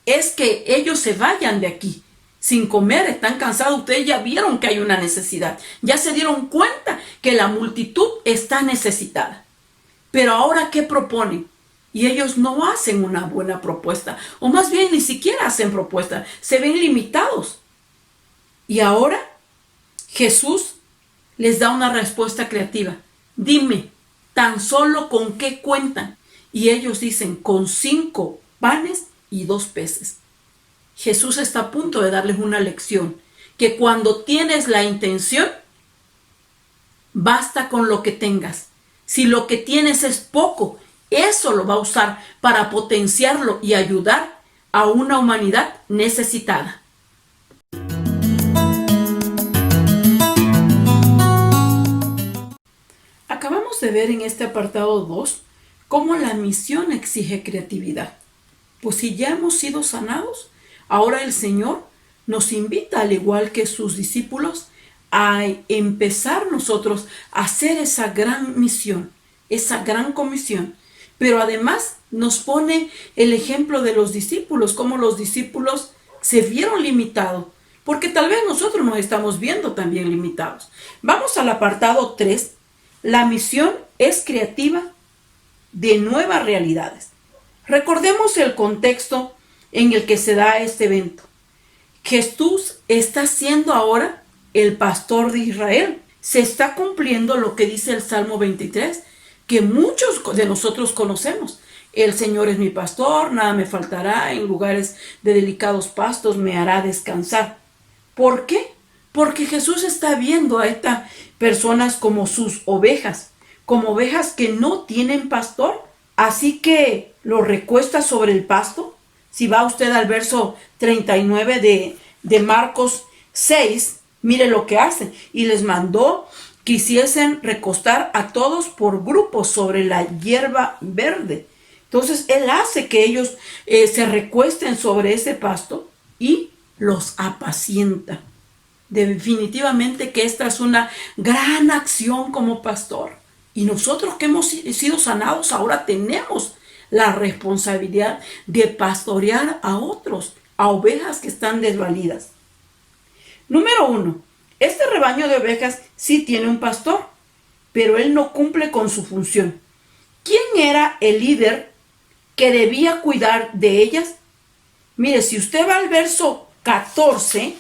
es que ellos se vayan de aquí sin comer, están cansados. Ustedes ya vieron que hay una necesidad, ya se dieron cuenta que la multitud está necesitada. Pero ahora, ¿qué proponen? Y ellos no hacen una buena propuesta, o más bien ni siquiera hacen propuesta, se ven limitados. Y ahora Jesús les da una respuesta creativa. Dime, tan solo con qué cuentan. Y ellos dicen: con 5 panes y 2 peces. Jesús está a punto de darles una lección, que cuando tienes la intención, basta con lo que tengas. Si lo que tienes es poco, eso lo va a usar para potenciarlo y ayudar a una humanidad necesitada. Acabamos de ver en este apartado 2 cómo la misión exige creatividad. Pues si ya hemos sido sanados, ahora el Señor nos invita, al igual que sus discípulos, a empezar nosotros a hacer esa gran misión, esa gran comisión. Pero además nos pone el ejemplo de los discípulos, cómo los discípulos se vieron limitados, porque tal vez nosotros nos estamos viendo también limitados. Vamos al apartado 3. La misión es creativa de nuevas realidades. Recordemos el contexto en el que se da este evento. Jesús está siendo ahora el pastor de Israel. Se está cumpliendo lo que dice el Salmo 23, que muchos de nosotros conocemos. El Señor es mi pastor, nada me faltará, en lugares de delicados pastos me hará descansar. ¿Por qué? Porque Jesús está viendo a estas personas como sus ovejas, como ovejas que no tienen pastor. Así que lo recuesta sobre el pasto. Si va usted al verso 39 de Marcos 6, mire lo que hacen. Y les mandó que hiciesen recostar a todos por grupos sobre la hierba verde. Entonces Él hace que ellos se recuesten sobre ese pasto y los apacienta. Definitivamente que esta es una gran acción como pastor. Y nosotros que hemos sido sanados ahora tenemos la responsabilidad de pastorear a otros, a ovejas que están desvalidas. Número 1. Este rebaño de ovejas sí tiene un pastor, pero él no cumple con su función. ¿Quién era el líder que debía cuidar de ellas? Mire, si usted va al verso 14,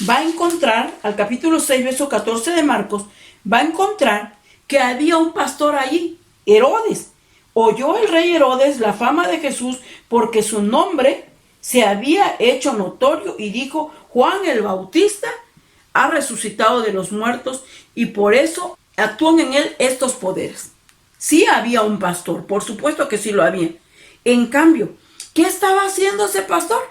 va a encontrar, al capítulo 6, verso 14 de Marcos, va a encontrar que había un pastor allí, Herodes. Oyó el rey Herodes la fama de Jesús porque su nombre se había hecho notorio y dijo: Juan el Bautista ha resucitado de los muertos y por eso actúan en él estos poderes. Sí había un pastor, por supuesto que sí lo había. En cambio, ¿qué estaba haciendo ese pastor?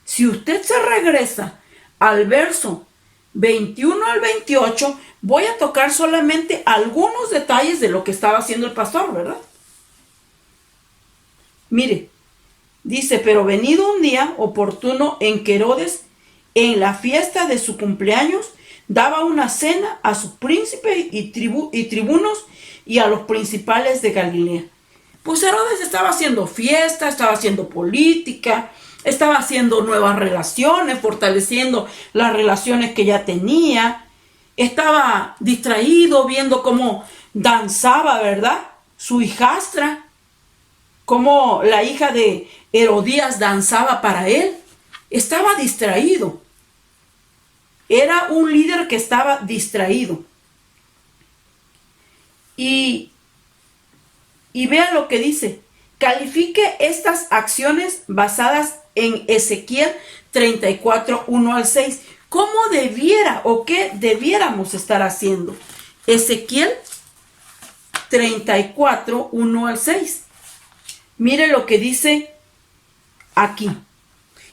Si usted se regresa al verso 21 al 28, voy a tocar solamente algunos detalles de lo que estaba haciendo el pastor, ¿verdad? Mire, dice: pero venido un día oportuno en que Herodes, en la fiesta de su cumpleaños, daba una cena a sus príncipes y tribunos y a los principales de Galilea. Pues Herodes estaba haciendo fiesta, estaba haciendo política, estaba haciendo nuevas relaciones, fortaleciendo las relaciones que ya tenía. Estaba distraído viendo cómo danzaba, ¿verdad?, su hijastra, cómo la hija de Herodías danzaba para él. Estaba distraído. Era un líder que estaba distraído. Y vean lo que dice. Califique estas acciones basadas en Ezequiel 34, 1 al 6. ¿Cómo debiera o qué debiéramos estar haciendo? Ezequiel 34, 1 al 6. Mire lo que dice aquí.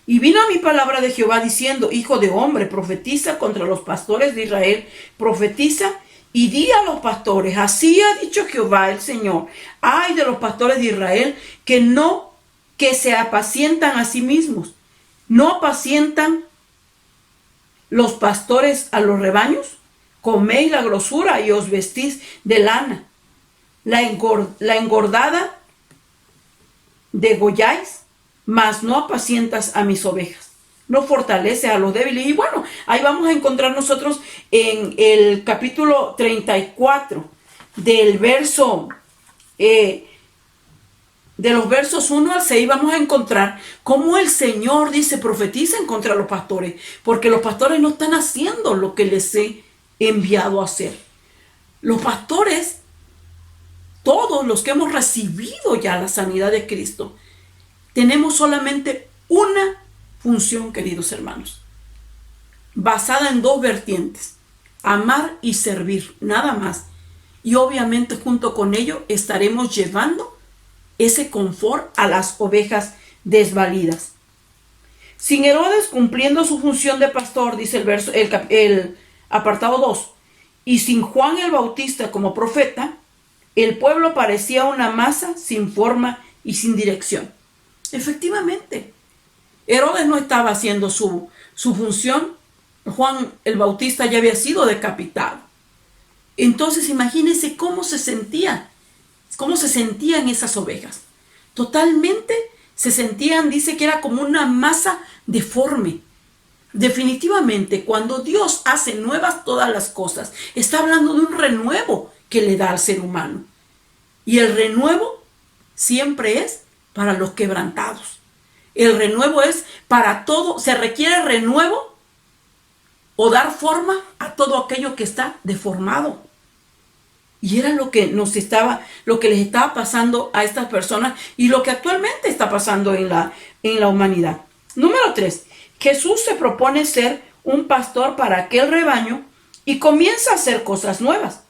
Y vino a mi palabra de Jehová diciendo: hijo de hombre, profetiza contra los pastores de Israel, profetiza y di a los pastores: así ha dicho Jehová el Señor, ay de los pastores de Israel que se apacientan a sí mismos. ¿No apacientan los pastores a los rebaños? Coméis la grosura y os vestís de lana. La engordada degolláis, mas no apacientas a mis ovejas. No fortalece a los débiles. Y bueno, ahí vamos a encontrar nosotros en el capítulo 34 del verso de los versos 1 al 6 vamos a encontrar cómo el Señor dice: profeticen contra los pastores, porque los pastores no están haciendo lo que les he enviado a hacer. Los pastores, todos los que hemos recibido ya la sanidad de Cristo, tenemos solamente una función, queridos hermanos, basada en dos vertientes: amar y servir, nada más. Y obviamente junto con ello estaremos llevando ese confort a las ovejas desvalidas. Sin Herodes cumpliendo su función de pastor, dice el apartado 2, y sin Juan el Bautista como profeta, el pueblo parecía una masa sin forma y sin dirección. Efectivamente, Herodes no estaba haciendo su función. Juan el Bautista ya había sido decapitado. Entonces imagínense cómo se sentían esas ovejas. Totalmente se sentían, dice que era como una masa deforme. Definitivamente, cuando Dios hace nuevas todas las cosas, está hablando de un renuevo que le da al ser humano. Y el renuevo siempre es para los quebrantados. El renuevo es para todo. Se requiere renuevo o dar forma a todo aquello que está deformado. Y era lo que les estaba pasando a estas personas y lo que actualmente está pasando en la humanidad. Número 3. Jesús se propone ser un pastor para aquel rebaño y comienza a hacer cosas nuevas.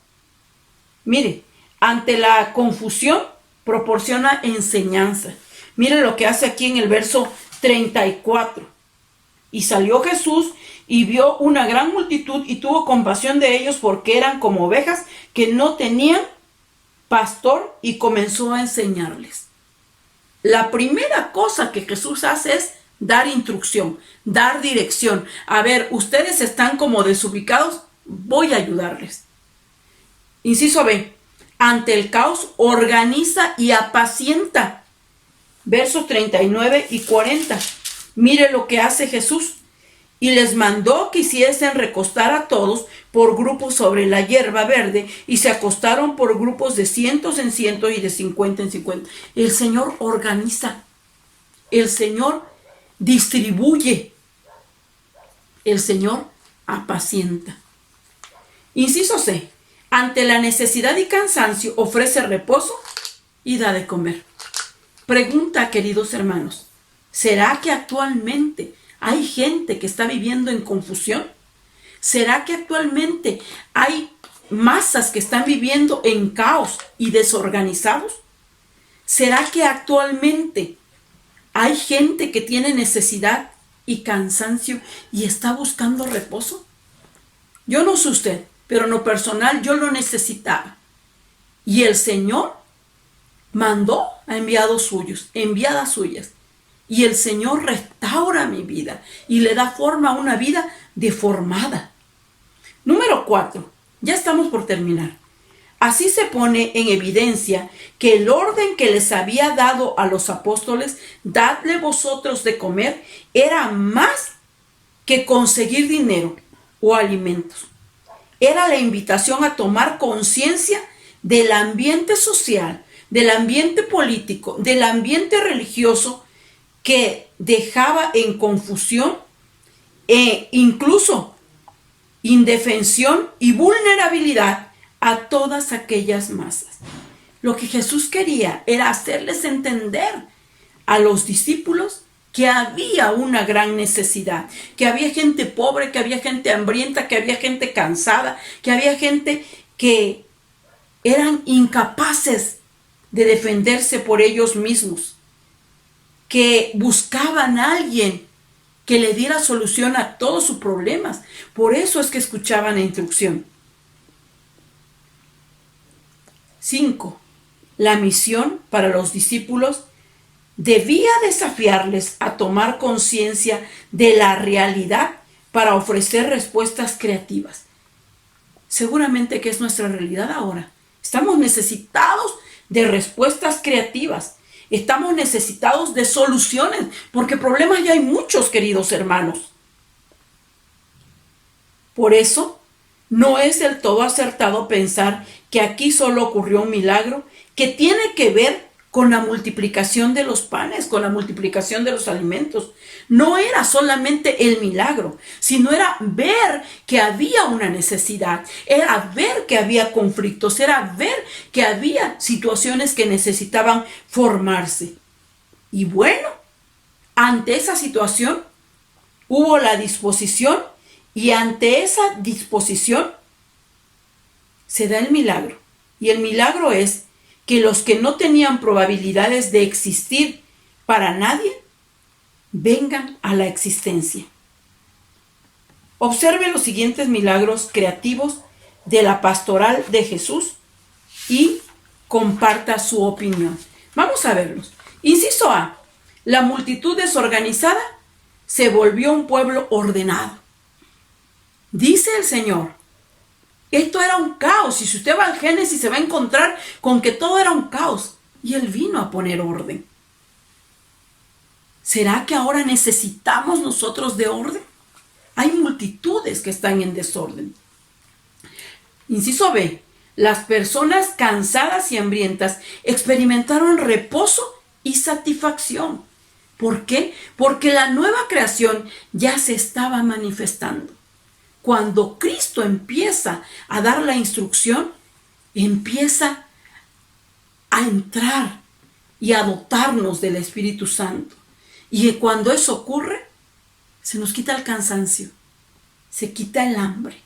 Mire, ante la confusión proporciona enseñanza. Mire lo que hace aquí en el verso 34. Y salió Jesús y vio una gran multitud y tuvo compasión de ellos porque eran como ovejas que no tenían pastor, y comenzó a enseñarles. La primera cosa que Jesús hace es dar instrucción, dar dirección. A ver, ustedes están como desubicados, voy a ayudarles. Inciso B. Ante el caos, organiza y apacienta. Versos 39 y 40. Mire lo que hace Jesús. Y les mandó que hiciesen recostar a todos por grupos sobre la hierba verde, y se acostaron por grupos de 100 en 100 y de 50 en 50. El Señor organiza. El Señor distribuye. El Señor apacienta. Inciso C. Ante la necesidad y cansancio, ofrece reposo y da de comer. Pregunta, queridos hermanos, ¿será que actualmente hay gente que está viviendo en confusión? ¿Será que actualmente hay masas que están viviendo en caos y desorganizados? ¿Será que actualmente hay gente que tiene necesidad y cansancio y está buscando reposo? Yo no sé usted, pero en lo personal yo lo necesitaba. Y el Señor mandó a enviadas suyas. Y el Señor restaura mi vida y le da forma a una vida deformada. Número 4. Ya estamos por terminar. Así se pone en evidencia que el orden que les había dado a los apóstoles, dadle vosotros de comer, era más que conseguir dinero o alimentos. Era la invitación a tomar conciencia del ambiente social del ambiente político, del ambiente religioso que dejaba en confusión e incluso indefensión y vulnerabilidad a todas aquellas masas. Lo que Jesús quería era hacerles entender a los discípulos que había una gran necesidad, que había gente pobre, que había gente hambrienta, que había gente cansada, que había gente que eran incapaces de defenderse por ellos mismos, que buscaban a alguien que le diera solución a todos sus problemas. Por eso es que escuchaban la instrucción. 5. La misión para los discípulos debía desafiarles a tomar conciencia de la realidad para ofrecer respuestas creativas. Seguramente que es nuestra realidad ahora. Estamos necesitados de respuestas creativas. Estamos necesitados de soluciones, porque problemas ya hay muchos, queridos hermanos. Por eso, no es del todo acertado pensar que aquí solo ocurrió un milagro que tiene que ver con la multiplicación de los panes, con la multiplicación de los alimentos. No era solamente el milagro, sino era ver que había una necesidad, era ver que había conflictos, era ver que había situaciones que necesitaban formarse. Y bueno, ante esa situación hubo la disposición, y ante esa disposición se da el milagro. Y el milagro es que los que no tenían probabilidades de existir para nadie, vengan a la existencia. Observe los siguientes milagros creativos de la pastoral de Jesús y comparta su opinión. Vamos a verlos. Inciso A. La multitud desorganizada se volvió un pueblo ordenado. Dice el Señor, esto era un caos, y si usted va al Génesis se va a encontrar con que todo era un caos, y Él vino a poner orden. ¿Será que ahora necesitamos nosotros de orden? Hay multitudes que están en desorden. Inciso B. Las personas cansadas y hambrientas experimentaron reposo y satisfacción. ¿Por qué? Porque la nueva creación ya se estaba manifestando. Cuando Cristo empieza a dar la instrucción, empieza a entrar y a dotarnos del Espíritu Santo. Y cuando eso ocurre, se nos quita el cansancio, se quita el hambre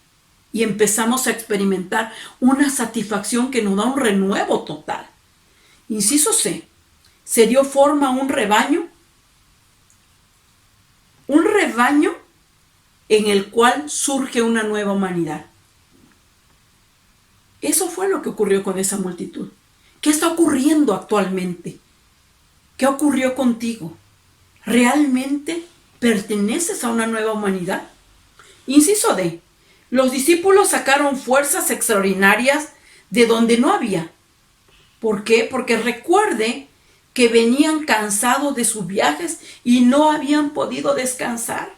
y empezamos a experimentar una satisfacción que nos da un renuevo total. Inciso C. Se dio forma a un rebaño en el cual surge una nueva humanidad. Eso fue lo que ocurrió con esa multitud. ¿Qué está ocurriendo actualmente? ¿Qué ocurrió contigo? ¿Realmente perteneces a una nueva humanidad? Inciso D. Los discípulos sacaron fuerzas extraordinarias de donde no había. ¿Por qué? Porque recuerde que venían cansados de sus viajes y no habían podido descansar.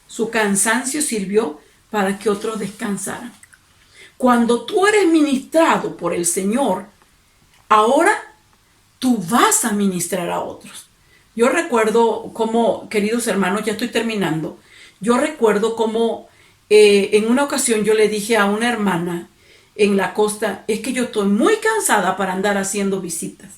Su cansancio sirvió para que otros descansaran. Cuando tú eres ministrado por el Señor, ahora tú vas a ministrar a otros. Yo recuerdo cómo, queridos hermanos, ya estoy terminando. Yo recuerdo cómo en una ocasión yo le dije a una hermana en la costa, es que yo estoy muy cansada para andar haciendo visitas.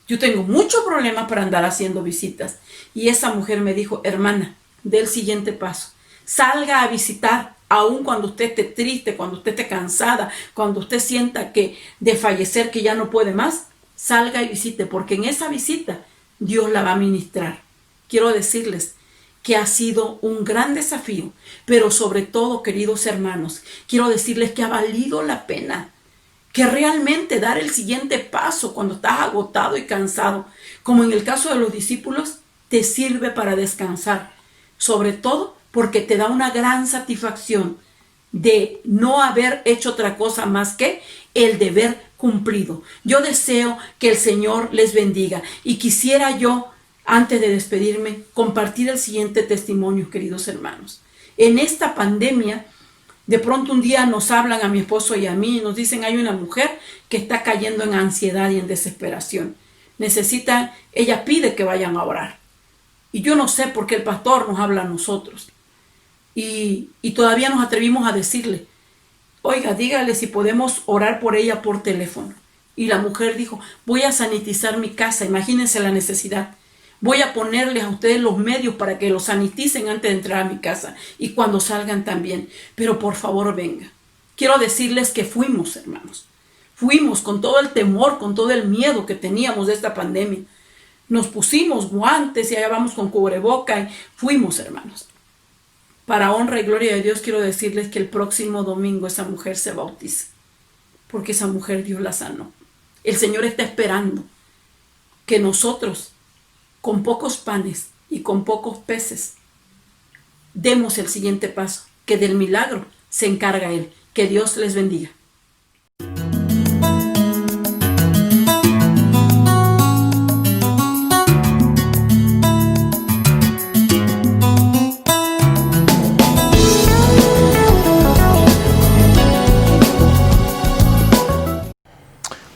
Yo tengo muchos problemas para andar haciendo visitas. Y esa mujer me dijo, hermana, dé el siguiente paso. Salga a visitar, aun cuando usted esté triste, cuando usted esté cansada, cuando usted sienta que de fallecer, que ya no puede más, salga y visite, porque en esa visita Dios la va a ministrar. Quiero decirles que ha sido un gran desafío, pero sobre todo, queridos hermanos, quiero decirles que ha valido la pena, que realmente dar el siguiente paso cuando estás agotado y cansado, como en el caso de los discípulos, te sirve para descansar, sobre todo porque te da una gran satisfacción de no haber hecho otra cosa más que el deber cumplido. Yo deseo que el Señor les bendiga y quisiera yo, antes de despedirme, compartir el siguiente testimonio, queridos hermanos. En esta pandemia De pronto un día nos hablan a mi esposo y a mí y nos dicen, hay una mujer que está cayendo en ansiedad y en desesperación. Ella pide que vayan a orar. Y yo no sé por qué el pastor nos habla a nosotros. Y todavía nos atrevimos a decirle, oiga, dígale si podemos orar por ella por teléfono. Y la mujer dijo, voy a sanitizar mi casa, imagínense la necesidad. Voy a ponerles a ustedes los medios para que los saniticen antes de entrar a mi casa y cuando salgan también. Pero por favor venga. Quiero decirles que fuimos, hermanos. Fuimos con todo el temor, con todo el miedo que teníamos de esta pandemia. Nos pusimos guantes y allá vamos con cubreboca y fuimos, hermanos. Para honra y gloria de Dios quiero decirles que el próximo domingo esa mujer se bautiza. Porque esa mujer Dios la sanó. El Señor está esperando que nosotros, con pocos panes y con pocos peces, demos el siguiente paso, que del milagro se encarga Él. Que Dios les bendiga.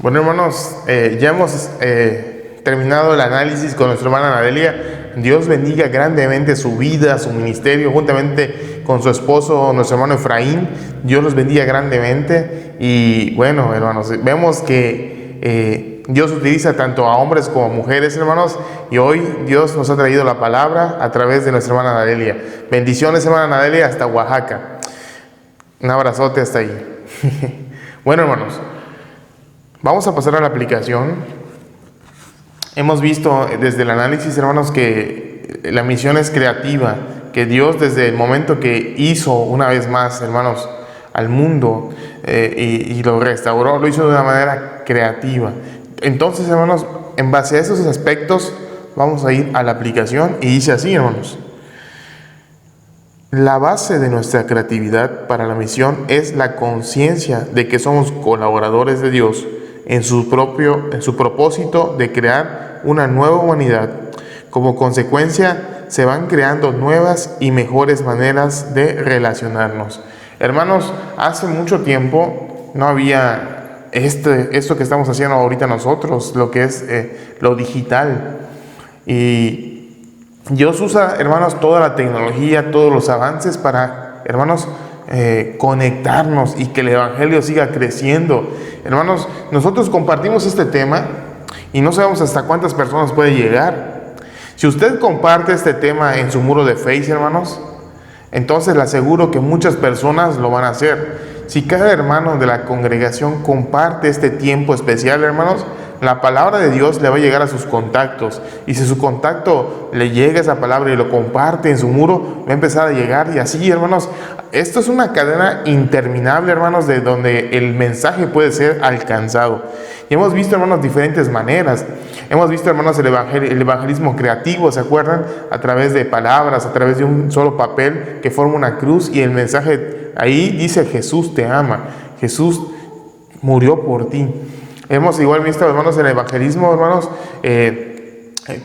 Bueno, hermanos, ya hemos terminado el análisis con nuestra hermana Nadelia. Dios bendiga grandemente su vida, su ministerio, juntamente con su esposo, nuestro hermano Efraín. Dios los bendiga grandemente. Y bueno, hermanos, vemos que Dios utiliza tanto a hombres como a mujeres, hermanos. Y hoy Dios nos ha traído la palabra a través de nuestra hermana Nadelia. Bendiciones, hermana Nadelia, hasta Oaxaca. Un abrazote hasta ahí. Bueno, hermanos, vamos a pasar a la aplicación. Hemos visto desde el análisis, hermanos, que la misión es creativa, que Dios desde el momento que hizo una vez más, hermanos, al mundo y lo restauró, lo hizo de una manera creativa. Entonces, hermanos, en base a esos aspectos, vamos a ir a la aplicación y dice así, hermanos. La base de nuestra creatividad para la misión es la conciencia de que somos colaboradores de Dios en su propósito de crear una nueva humanidad. Como consecuencia, se van creando nuevas y mejores maneras de relacionarnos. Hermanos, hace mucho tiempo no había esto que estamos haciendo ahorita nosotros, lo que es lo digital. Y Dios usa, hermanos, toda la tecnología, todos los avances para, hermanos, conectarnos y que el Evangelio siga creciendo. Hermanos, nosotros compartimos este tema y no sabemos hasta cuántas personas puede llegar. Si usted comparte este tema en su muro de Facebook, hermanos, entonces le aseguro que muchas personas lo van a hacer. Si cada hermano de la congregación comparte este tiempo especial, hermanos, la palabra de Dios le va a llegar a sus contactos. Y si su contacto le llega esa palabra y lo comparte en su muro, va a empezar a llegar. Y así, hermanos, esto es una cadena interminable, hermanos, de donde el mensaje puede ser alcanzado. Y hemos visto, hermanos, diferentes maneras. Hemos visto, hermanos, el evangelismo creativo, ¿se acuerdan? A través de palabras, a través de un solo papel que forma una cruz y el mensaje ahí dice: Jesús te ama, Jesús murió por ti. Hemos igual visto, hermanos, en el evangelismo, hermanos,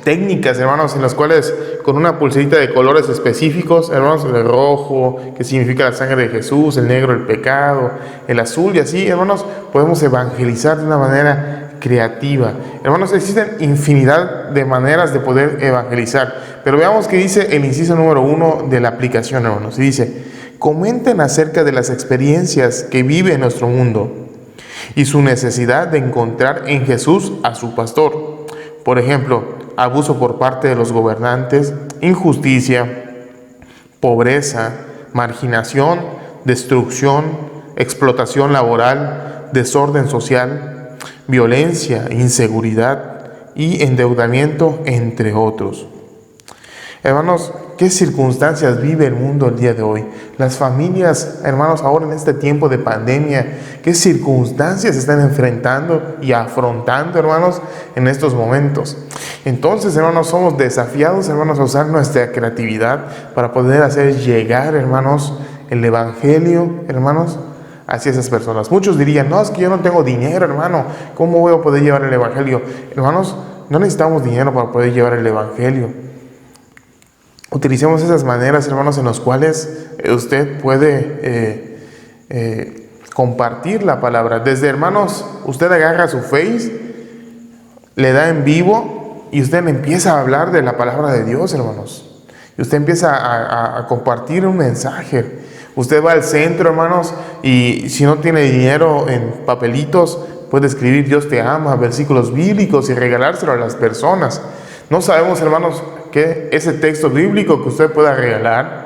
técnicas, hermanos, en las cuales con una pulserita de colores específicos, hermanos, el rojo, que significa la sangre de Jesús, el negro, el pecado, el azul, y así, hermanos, podemos evangelizar de una manera creativa. Hermanos, existen infinidad de maneras de poder evangelizar, pero veamos qué dice el inciso número 1 de la aplicación, hermanos. Y dice: comenten acerca de las experiencias que vive nuestro mundo y su necesidad de encontrar en Jesús a su pastor. Por ejemplo, abuso por parte de los gobernantes, injusticia, pobreza, marginación, destrucción, explotación laboral, desorden social, violencia, inseguridad y endeudamiento, entre otros. Hermanos, ¿qué circunstancias vive el mundo el día de hoy? Las familias, hermanos, ahora en este tiempo de pandemia, ¿qué circunstancias están enfrentando y afrontando, hermanos, en estos momentos? Entonces, hermanos, somos desafiados, hermanos, a usar nuestra creatividad para poder hacer llegar, hermanos, el Evangelio, hermanos, hacia esas personas. Muchos dirían: no, es que yo no tengo dinero, hermano, ¿cómo voy a poder llevar el Evangelio? Hermanos, no necesitamos dinero para poder llevar el Evangelio. Utilicemos esas maneras, hermanos, en las cuales usted puede compartir la palabra. Desde, hermanos, usted agarra su Face, le da en vivo y usted empieza a hablar de la palabra de Dios, hermanos. Y usted empieza a compartir un mensaje. Usted va al centro, hermanos, y si no tiene dinero en papelitos, puede escribir Dios te ama, versículos bíblicos y regalárselo a las personas. No sabemos, hermanos, que ese texto bíblico que usted pueda regalar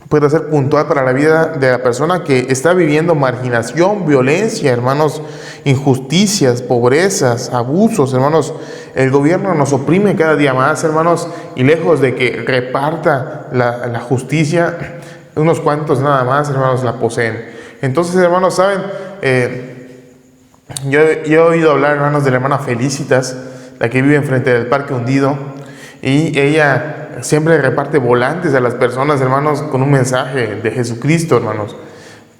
puede ser puntual para la vida de la persona que está viviendo marginación, violencia, hermanos, injusticias, pobrezas, abusos, hermanos. El gobierno nos oprime cada día más, hermanos, y lejos de que reparta la justicia, unos cuantos nada más, hermanos, la poseen. Entonces, hermanos, ¿saben? Yo he oído hablar, hermanos, de la hermana Felicitas, la que vive enfrente del Parque Hundido, y ella siempre reparte volantes a las personas, hermanos, con un mensaje de Jesucristo, hermanos.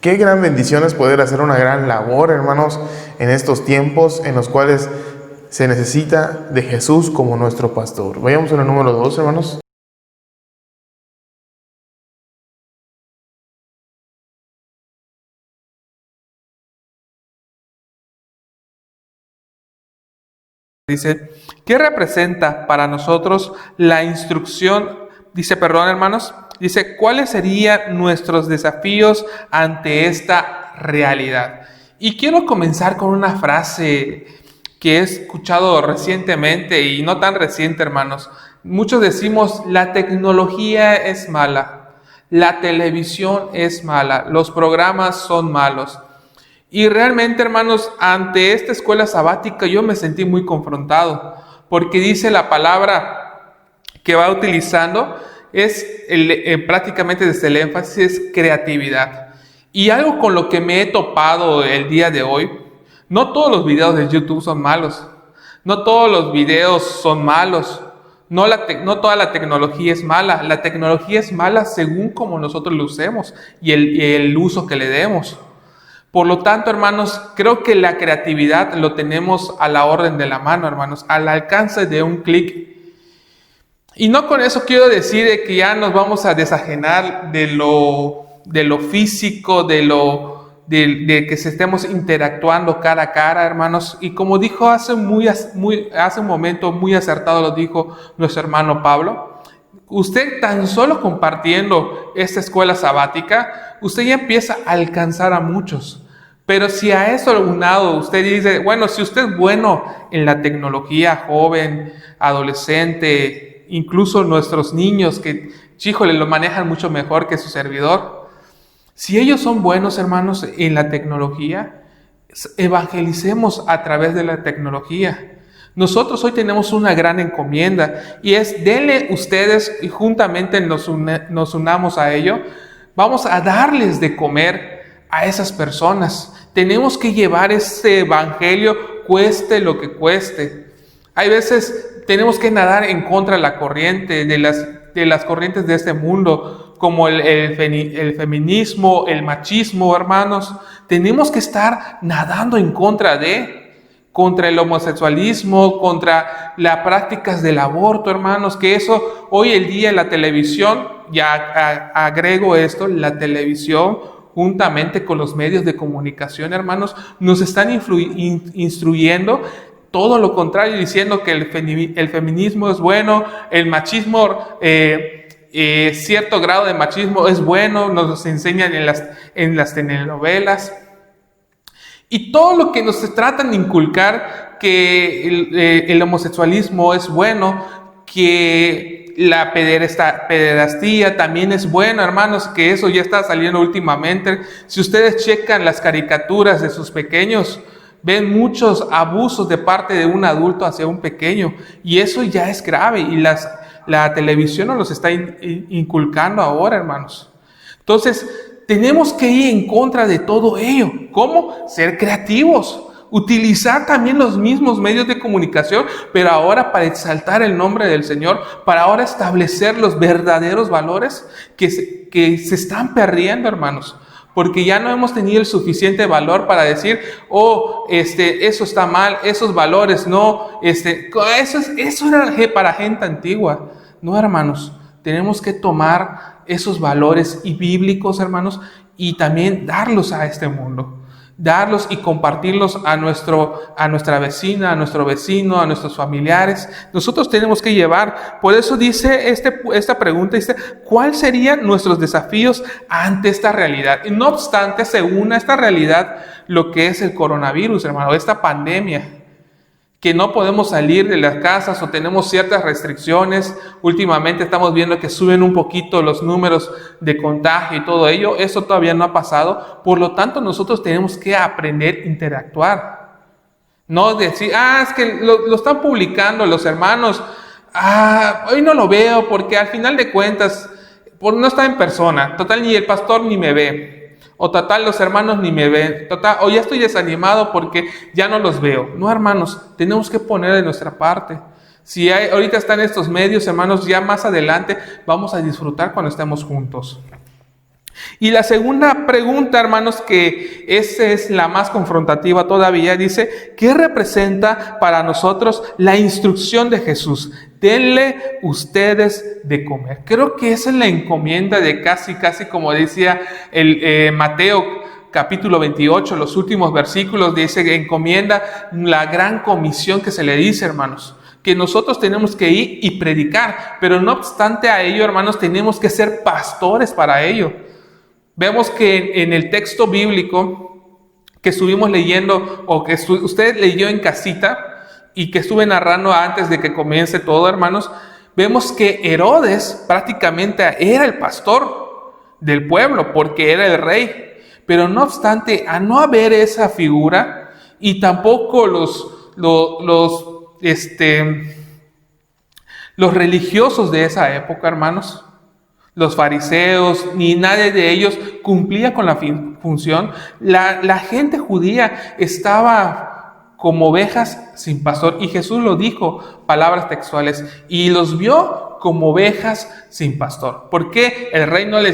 Qué gran bendición es poder hacer una gran labor, hermanos, en estos tiempos en los cuales se necesita de Jesús como nuestro pastor. Vayamos al número 2, hermanos. Dice, ¿qué representa para nosotros la instrucción? Dice, perdón, hermanos. Dice, ¿cuáles serían nuestros desafíos ante esta realidad? Y quiero comenzar con una frase que he escuchado recientemente y no tan reciente, hermanos. Muchos decimos, la tecnología es mala, la televisión es mala, los programas son malos. Y realmente, hermanos, ante esta escuela sabática yo me sentí muy confrontado, porque dice la palabra que va utilizando, es prácticamente desde el énfasis, es creatividad. Y algo con lo que me he topado el día de hoy, no todos los videos de YouTube son malos, no todos los videos son malos, no toda la tecnología es mala, la tecnología es mala según como nosotros lo usemos y el uso que le demos. Por lo tanto, hermanos, creo que la creatividad lo tenemos a la orden de la mano, hermanos, al alcance de un clic. Y no con eso quiero decir que ya nos vamos a desajenar de lo físico, de que se estemos interactuando cara a cara, hermanos. Y como dijo hace un momento, muy acertado lo dijo nuestro hermano Pablo, usted tan solo compartiendo esta escuela sabática, usted ya empieza a alcanzar a muchos. Pero si a eso aunado usted dice, bueno, si usted es bueno en la tecnología, joven, adolescente, incluso nuestros niños que, híjole, lo manejan mucho mejor que su servidor. Si ellos son buenos, hermanos, en la tecnología, evangelicemos a través de la tecnología. Nosotros hoy tenemos una gran encomienda y es denle ustedes y juntamente nos unamos a ello. Vamos a darles de comer a esas personas. Tenemos que llevar ese evangelio cueste lo que cueste. Hay veces tenemos que nadar en contra de la corriente, de las corrientes de este mundo, como el feminismo, el machismo, hermanos. Tenemos que estar nadando en contra el homosexualismo, contra las prácticas del aborto, hermanos, que eso hoy en día en la televisión, ya agrego esto, la televisión juntamente con los medios de comunicación, hermanos, nos están instruyendo todo lo contrario, diciendo que el feminismo es bueno, el machismo, cierto grado de machismo es bueno, nos enseñan en las telenovelas. Y todo lo que nos tratan de inculcar, que el homosexualismo es bueno, que la pederastía también es bueno, hermanos, que eso ya está saliendo últimamente. Si ustedes checan las caricaturas de sus pequeños, ven muchos abusos de parte de un adulto hacia un pequeño, y eso ya es grave, y la televisión nos los está inculcando ahora, hermanos. Entonces, tenemos que ir en contra de todo ello. ¿Cómo? Ser creativos. Utilizar también los mismos medios de comunicación, pero ahora para exaltar el nombre del Señor, para ahora establecer los verdaderos valores que se están perdiendo, hermanos. Porque ya no hemos tenido el suficiente valor para decir, eso está mal, esos valores no, eso era para gente antigua. No, hermanos, tenemos que tomar esos valores y bíblicos, hermanos, y también darlos a este mundo. Darlos y compartirlos a nuestra vecina, a nuestro vecino, a nuestros familiares. Nosotros tenemos que llevar. Por eso dice esta pregunta, dice, ¿cuáles serían nuestros desafíos ante esta realidad? Y no obstante, se une a esta realidad lo que es el coronavirus, hermano, esta pandemia, que no podemos salir de las casas o tenemos ciertas restricciones. Últimamente estamos viendo que suben un poquito los números de contagio y todo ello. Eso todavía no ha pasado. Por lo tanto, nosotros tenemos que aprender a interactuar. No decir, es que lo están publicando los hermanos. Hoy no lo veo porque al final de cuentas no está en persona. Total, ni el pastor ni me ve. O total, los hermanos ni me ven. Total, o ya estoy desanimado porque ya no los veo. No, hermanos, tenemos que poner de nuestra parte. Si ahorita están estos medios, hermanos, ya más adelante vamos a disfrutar cuando estemos juntos. Y la segunda pregunta, hermanos, que esa es la más confrontativa todavía, dice, ¿qué representa para nosotros la instrucción de Jesús? Denle ustedes de comer. Creo que esa es la encomienda de casi como decía el Mateo capítulo 28, los últimos versículos, dice que encomienda la gran comisión que se le dice, hermanos, que nosotros tenemos que ir y predicar, pero no obstante a ello, hermanos, tenemos que ser pastores para ello. Vemos que en el texto bíblico que estuvimos leyendo o que usted leyó en casita y que estuve narrando antes de que comience todo, hermanos, vemos que Herodes prácticamente era el pastor del pueblo porque era el rey. Pero no obstante, a no haber esa figura y tampoco los religiosos de esa época, hermanos, los fariseos, ni nadie de ellos cumplía con la función. La gente judía estaba como ovejas sin pastor, y Jesús lo dijo, palabras textuales, y los vio como ovejas sin pastor. ¿Por qué? El rey no le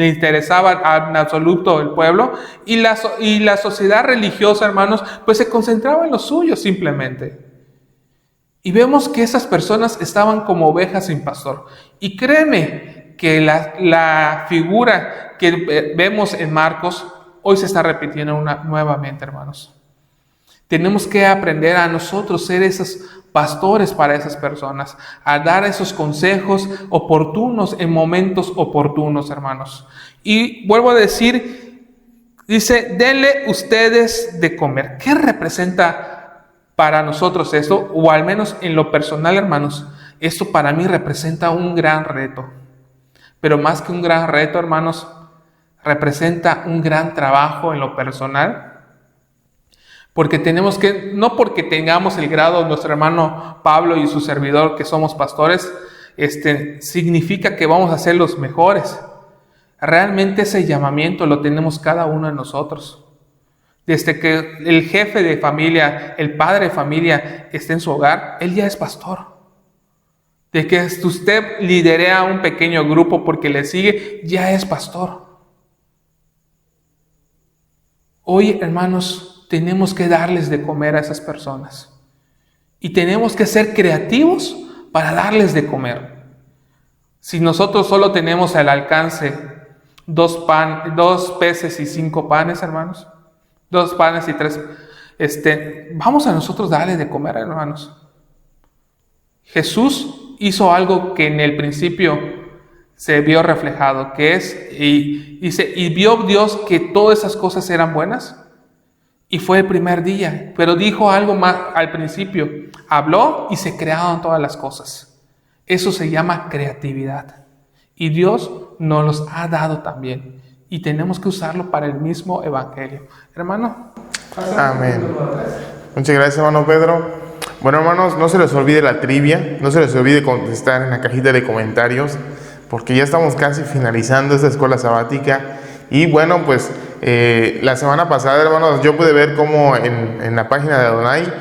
interesaba en absoluto el pueblo, y la sociedad religiosa, hermanos, pues se concentraba en lo suyo simplemente. Y vemos que esas personas estaban como ovejas sin pastor. Y créeme que la figura que vemos en Marcos hoy se está repitiendo nuevamente, hermanos. Tenemos que aprender a nosotros ser esos pastores para esas personas, a dar esos consejos oportunos en momentos oportunos, hermanos. Y vuelvo a decir, dice, denle ustedes de comer. ¿Qué representa para nosotros esto? O al menos en lo personal, hermanos, esto para mí representa un gran reto. Pero más que un gran reto, hermanos, representa un gran trabajo en lo personal. Porque tenemos que, no porque tengamos el grado de nuestro hermano Pablo y su servidor, que somos pastores, significa que vamos a ser los mejores. Realmente ese llamamiento lo tenemos cada uno de nosotros. Desde que el jefe de familia, el padre de familia esté en su hogar, él ya es pastor. De que usted liderea un pequeño grupo porque le sigue, ya es pastor. Hoy, hermanos, tenemos que darles de comer a esas personas. Y tenemos que ser creativos para darles de comer. Si nosotros solo tenemos al alcance 2 peces y 5 panes, hermanos, 2 panes y 3, vamos a nosotros darles de comer, hermanos. Jesús hizo algo que en el principio se vio reflejado, que es, y vio Dios que todas esas cosas eran buenas. Y fue el primer día, pero dijo algo más al principio. Habló y se crearon todas las cosas. Eso se llama creatividad. Y Dios nos los ha dado también. Y tenemos que usarlo para el mismo evangelio. Hermano. Amén. Muchas gracias, hermano Pedro. Bueno, hermanos, no se les olvide la trivia. No se les olvide contestar en la cajita de comentarios, porque ya estamos casi finalizando esta escuela sabática. Y bueno, pues la semana pasada, hermanos, yo pude ver cómo en la página de Adonai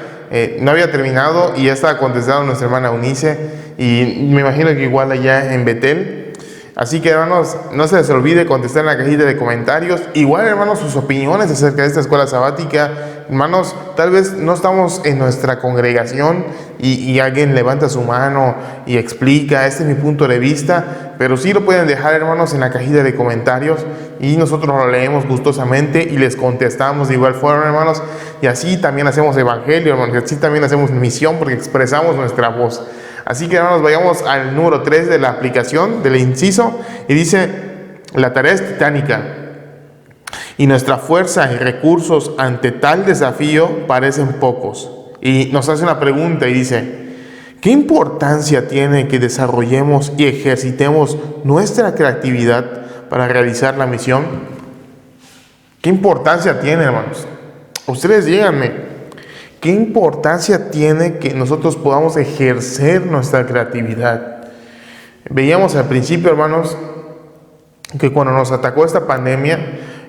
no había terminado y ya estaba contestando nuestra hermana Eunice, y me imagino que igual allá en Betel. Así que, hermanos, no se les olvide contestar en la cajita de comentarios. Igual, hermanos, sus opiniones acerca de esta escuela sabática, hermanos, tal vez no estamos en nuestra congregación y alguien levanta su mano y explica, este es mi punto de vista, pero sí lo pueden dejar, hermanos, en la cajita de comentarios y nosotros lo leemos gustosamente y les contestamos de igual forma, hermanos, y así también hacemos evangelio, hermanos, y así también hacemos misión porque expresamos nuestra voz. Así que, hermanos, vayamos al número 3 de la aplicación, del inciso, y dice: la tarea es titánica y nuestra fuerza y recursos ante tal desafío parecen pocos. Y nos hace una pregunta y dice: ¿qué importancia tiene que desarrollemos y ejercitemos nuestra creatividad para realizar la misión? ¿Qué importancia tiene, hermanos? Ustedes díganme, ¿qué importancia tiene que nosotros podamos ejercer nuestra creatividad? Veíamos al principio, hermanos, que cuando nos atacó esta pandemia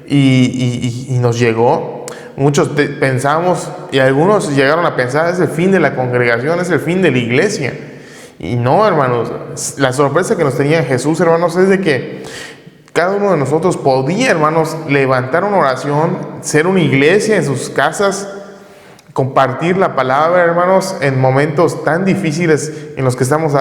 y nos llegó, muchos pensamos, y algunos llegaron a pensar, es el fin de la congregación, es el fin de la iglesia. Y no, hermanos, la sorpresa que nos tenía Jesús, hermanos, es de que cada uno de nosotros podía, hermanos, levantar una oración, ser una iglesia en sus casas, compartir la palabra, hermanos, en momentos tan difíciles en los que estamos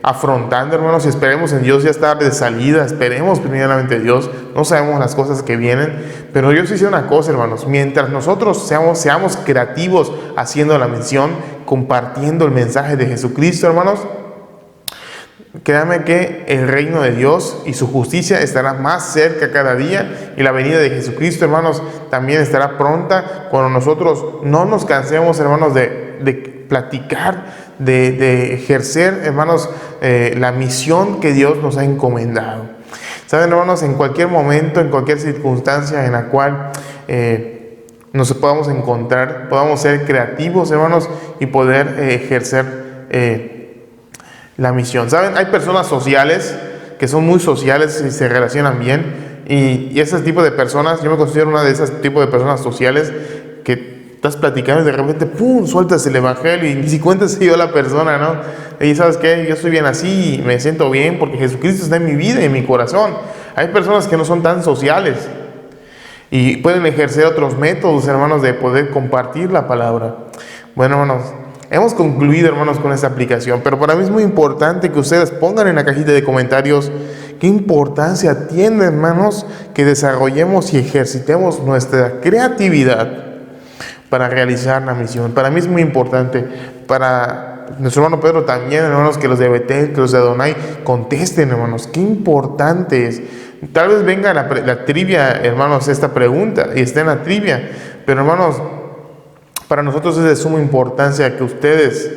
afrontando, hermanos, y esperemos en Dios ya estar de salida, esperemos primeramente en Dios, no sabemos las cosas que vienen, pero Dios hizo una cosa, hermanos, mientras nosotros seamos creativos haciendo la misión, compartiendo el mensaje de Jesucristo, hermanos, créanme que el reino de Dios y su justicia estará más cerca cada día, y la venida de Jesucristo, hermanos, también estará pronta cuando nosotros no nos cansemos, hermanos, de platicar, de ejercer, hermanos, la misión que Dios nos ha encomendado. Saben, hermanos, en cualquier momento, en cualquier circunstancia en la cual nos podamos encontrar, podamos ser creativos, hermanos, y poder ejercer la misión. Saben, hay personas sociales que son muy sociales y se relacionan bien, y ese tipo de personas, yo me considero una de esas tipos de personas sociales que estás platicando y de repente, ¡pum!, sueltas el evangelio y ni si cuentas yo la persona, ¿no? Y ¿sabes qué? Yo estoy bien así y me siento bien porque Jesucristo está en mi vida y en mi corazón. Hay personas que no son tan sociales y pueden ejercer otros métodos, hermanos, de poder compartir la palabra. Bueno, hermanos, hemos concluido, hermanos, con esta aplicación, pero para mí es muy importante que ustedes pongan en la cajita de comentarios qué importancia tiene, hermanos, que desarrollemos y ejercitemos nuestra creatividad para realizar la misión. Para mí es muy importante. Para nuestro hermano Pedro también, hermanos, que los de Betel, que los de Adonai contesten, hermanos, qué importante es. Tal vez venga la trivia, hermanos, esta pregunta, y esté en la trivia, pero, hermanos, para nosotros es de suma importancia que ustedes,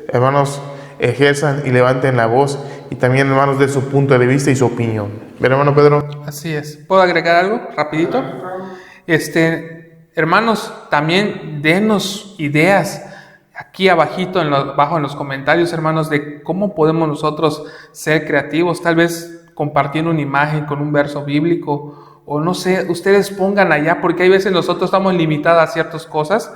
hermanos, ejerzan y levanten la voz, y también, hermanos, de su punto de vista y su opinión. ¿Ven, hermano Pedro? Así es. ¿Puedo agregar algo rapidito? Hermanos, también denos ideas aquí abajito abajo en los comentarios, hermanos, de cómo podemos nosotros ser creativos, tal vez compartiendo una imagen con un verso bíblico, o no sé, ustedes pongan allá, porque hay veces nosotros estamos limitados a ciertas cosas,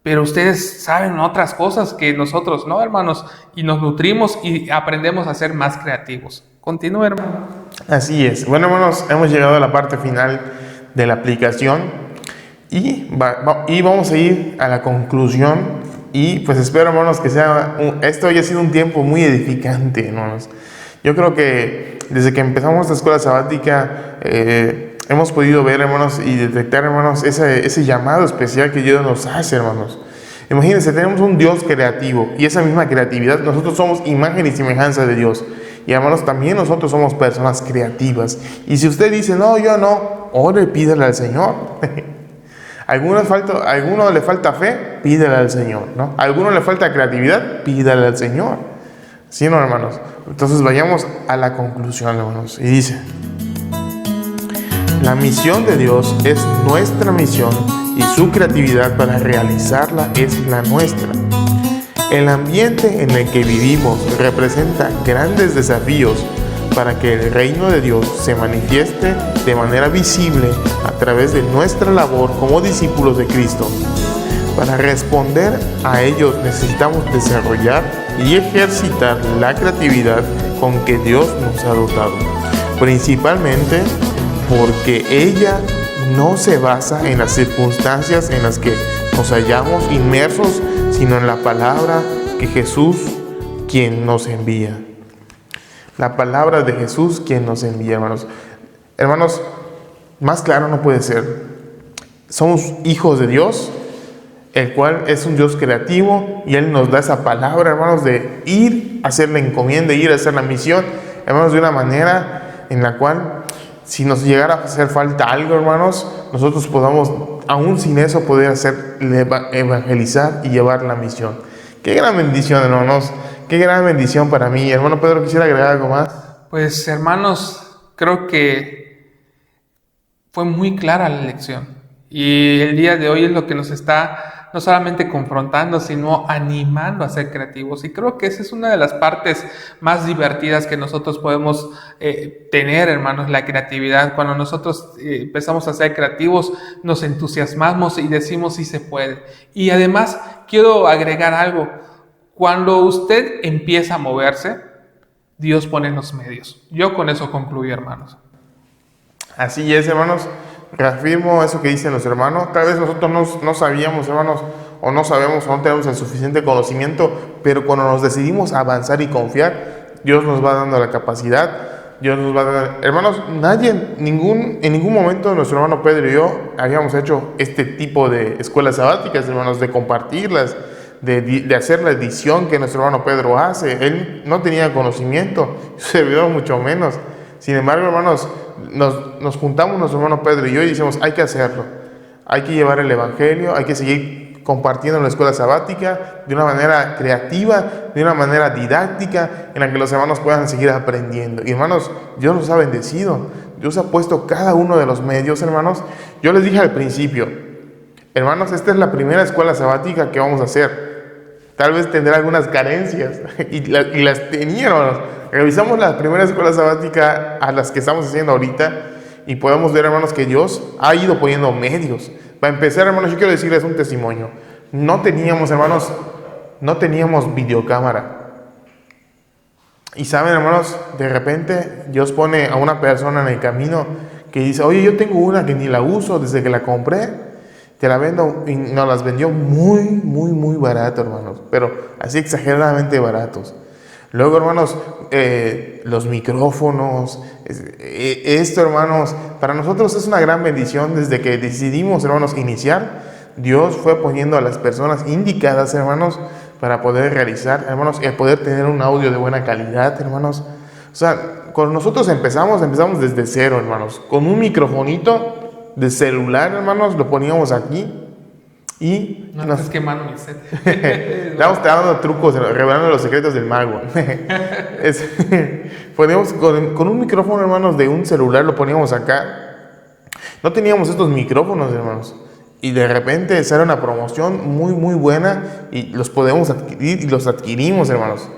pero ustedes saben otras cosas que nosotros no, hermanos, y nos nutrimos y aprendemos a ser más creativos. Continúe, hermano. Así es. Bueno, hermanos, hemos llegado a la parte final de la aplicación. Y vamos a ir a la conclusión. Y pues espero, hermanos, que esto haya sido un tiempo muy edificante, hermanos. Yo creo que desde que empezamos esta escuela sabática hemos podido ver, hermanos, y detectar, hermanos, ese llamado especial que Dios nos hace, hermanos. Imagínense, tenemos un Dios creativo, y esa misma creatividad, nosotros somos imagen y semejanza de Dios. Y, hermanos, también nosotros somos personas creativas. Y si usted dice, no, yo no, ore, pídale al Señor. ¿A alguno le falta fe? Pídale al Señor, ¿no? ¿A alguno le falta creatividad? Pídale al Señor. ¿Sí, no, hermanos? Entonces vayamos a la conclusión, hermanos. Y dice: la misión de Dios es nuestra misión y su creatividad para realizarla es la nuestra. El ambiente en el que vivimos representa grandes desafíos para que el reino de Dios se manifieste de manera visible a través de nuestra labor como discípulos de Cristo. Para responder a ellos necesitamos desarrollar y ejercitar la creatividad con que Dios nos ha dotado, principalmente porque ella no se basa en las circunstancias en las que nos hallamos inmersos, sino en la palabra que Jesús, quien nos envía. La palabra de Jesús, quien nos envía, hermanos. Hermanos, más claro no puede ser. Somos hijos de Dios, el cual es un Dios creativo, y Él nos da esa palabra, hermanos, de ir a hacer la encomienda, ir a hacer la misión, hermanos, de una manera en la cual, si nos llegara a hacer falta algo, hermanos, nosotros podamos, aún sin eso, poder evangelizar y llevar la misión. Qué gran bendición, hermanos, qué gran bendición para mí. Hermano Pedro, ¿quisiera agregar algo más? Pues hermanos, creo que fue muy clara la lección. Y el día de hoy es lo que nos está no solamente confrontando, sino animando a ser creativos. Y creo que esa es una de las partes más divertidas que nosotros podemos tener, hermanos, la creatividad. Cuando nosotros empezamos a ser creativos, nos entusiasmamos y decimos sí se puede. Y además, quiero agregar algo. Cuando usted empieza a moverse, Dios pone los medios. Yo con eso concluí, hermanos. Así es, hermanos. Reafirmo eso que dicen los hermanos. Tal vez nosotros no sabíamos, hermanos, o no sabemos, o no tenemos el suficiente conocimiento, pero cuando nos decidimos avanzar y confiar, Dios nos va dando la capacidad. Dios nos va a dar. Hermanos, en ningún momento nuestro hermano Pedro y yo habíamos hecho este tipo de escuelas sabáticas, hermanos, de compartirlas, de hacer la edición que nuestro hermano Pedro hace. Él no tenía conocimiento, su servidor mucho menos. Sin embargo, hermanos, nos juntamos nuestro hermano Pedro y yo y decimos, hay que hacerlo. Hay que llevar el evangelio, hay que seguir compartiendo en la escuela sabática de una manera creativa, de una manera didáctica, en la que los hermanos puedan seguir aprendiendo. Y hermanos, Dios nos ha bendecido. Dios ha puesto cada uno de los medios, hermanos. Yo les dije al principio, hermanos, esta es la primera escuela sabática que vamos a hacer. Tal vez tendrá algunas carencias, y las tenía, hermanos. Revisamos la primera escuela sabática a las que estamos haciendo ahorita, y podemos ver, hermanos, que Dios ha ido poniendo medios. Para empezar, hermanos, yo quiero decirles un testimonio. No teníamos, hermanos, videocámara. Y saben, hermanos, de repente Dios pone a una persona en el camino que dice, oye, yo tengo una que ni la uso desde que la compré. Te la vendo, y nos las vendió muy barato, hermanos, pero así exageradamente baratos. Luego, hermanos, los micrófonos, esto, hermanos, para nosotros es una gran bendición. Desde que decidimos, hermanos, iniciar, Dios fue poniendo a las personas indicadas, hermanos, para poder realizar, hermanos, y poder tener un audio de buena calidad, hermanos. O sea, cuando nosotros empezamos desde cero, hermanos, con un microfonito de celular, hermanos, lo poníamos aquí y no estás quemando mi set. Estamos dando trucos, revelando los secretos del mago. Poníamos con un micrófono, hermanos, de un celular, lo poníamos acá. No teníamos estos micrófonos, hermanos, y de repente sale una promoción muy buena y los podemos adquirir, y los adquirimos, hermanos.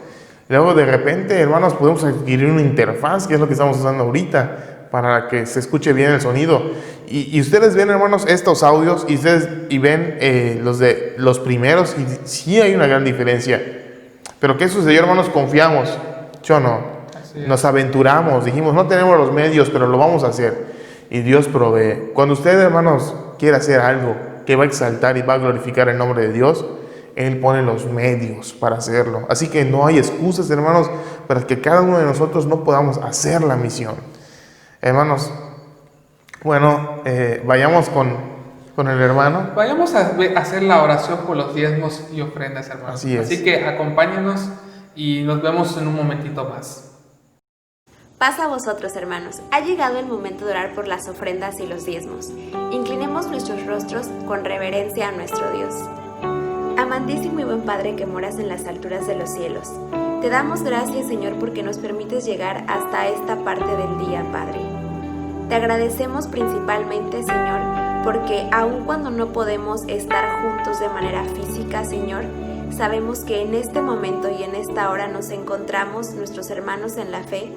Luego de repente, hermanos, podemos adquirir una interfaz, que es lo que estamos usando ahorita, para que se escuche bien el sonido. Y ustedes ven, hermanos, estos audios, y ven los primeros, y sí hay una gran diferencia. Pero ¿qué sucedió, hermanos? Confiamos, ¿sí o no? Nos aventuramos, dijimos, no tenemos los medios, pero lo vamos a hacer. Y Dios provee. Cuando usted, hermanos, quiere hacer algo que va a exaltar y va a glorificar el nombre de Dios, Él pone los medios para hacerlo. Así que no hay excusas, hermanos, para que cada uno de nosotros no podamos hacer la misión. Hermanos, bueno, vayamos con el hermano. Vayamos a hacer la oración por los diezmos y ofrendas, hermanos. Así que acompáñenos y nos vemos en un momentito más. Paz a vosotros, hermanos. Ha llegado el momento de orar por las ofrendas y los diezmos. Inclinemos nuestros rostros con reverencia a nuestro Dios. Amantísimo y buen Padre que moras en las alturas de los cielos, te damos gracias, Señor, porque nos permites llegar hasta esta parte del día, Padre. Te agradecemos principalmente, Señor, porque aun cuando no podemos estar juntos de manera física, Señor, sabemos que en este momento y en esta hora nos encontramos, nuestros hermanos en la fe,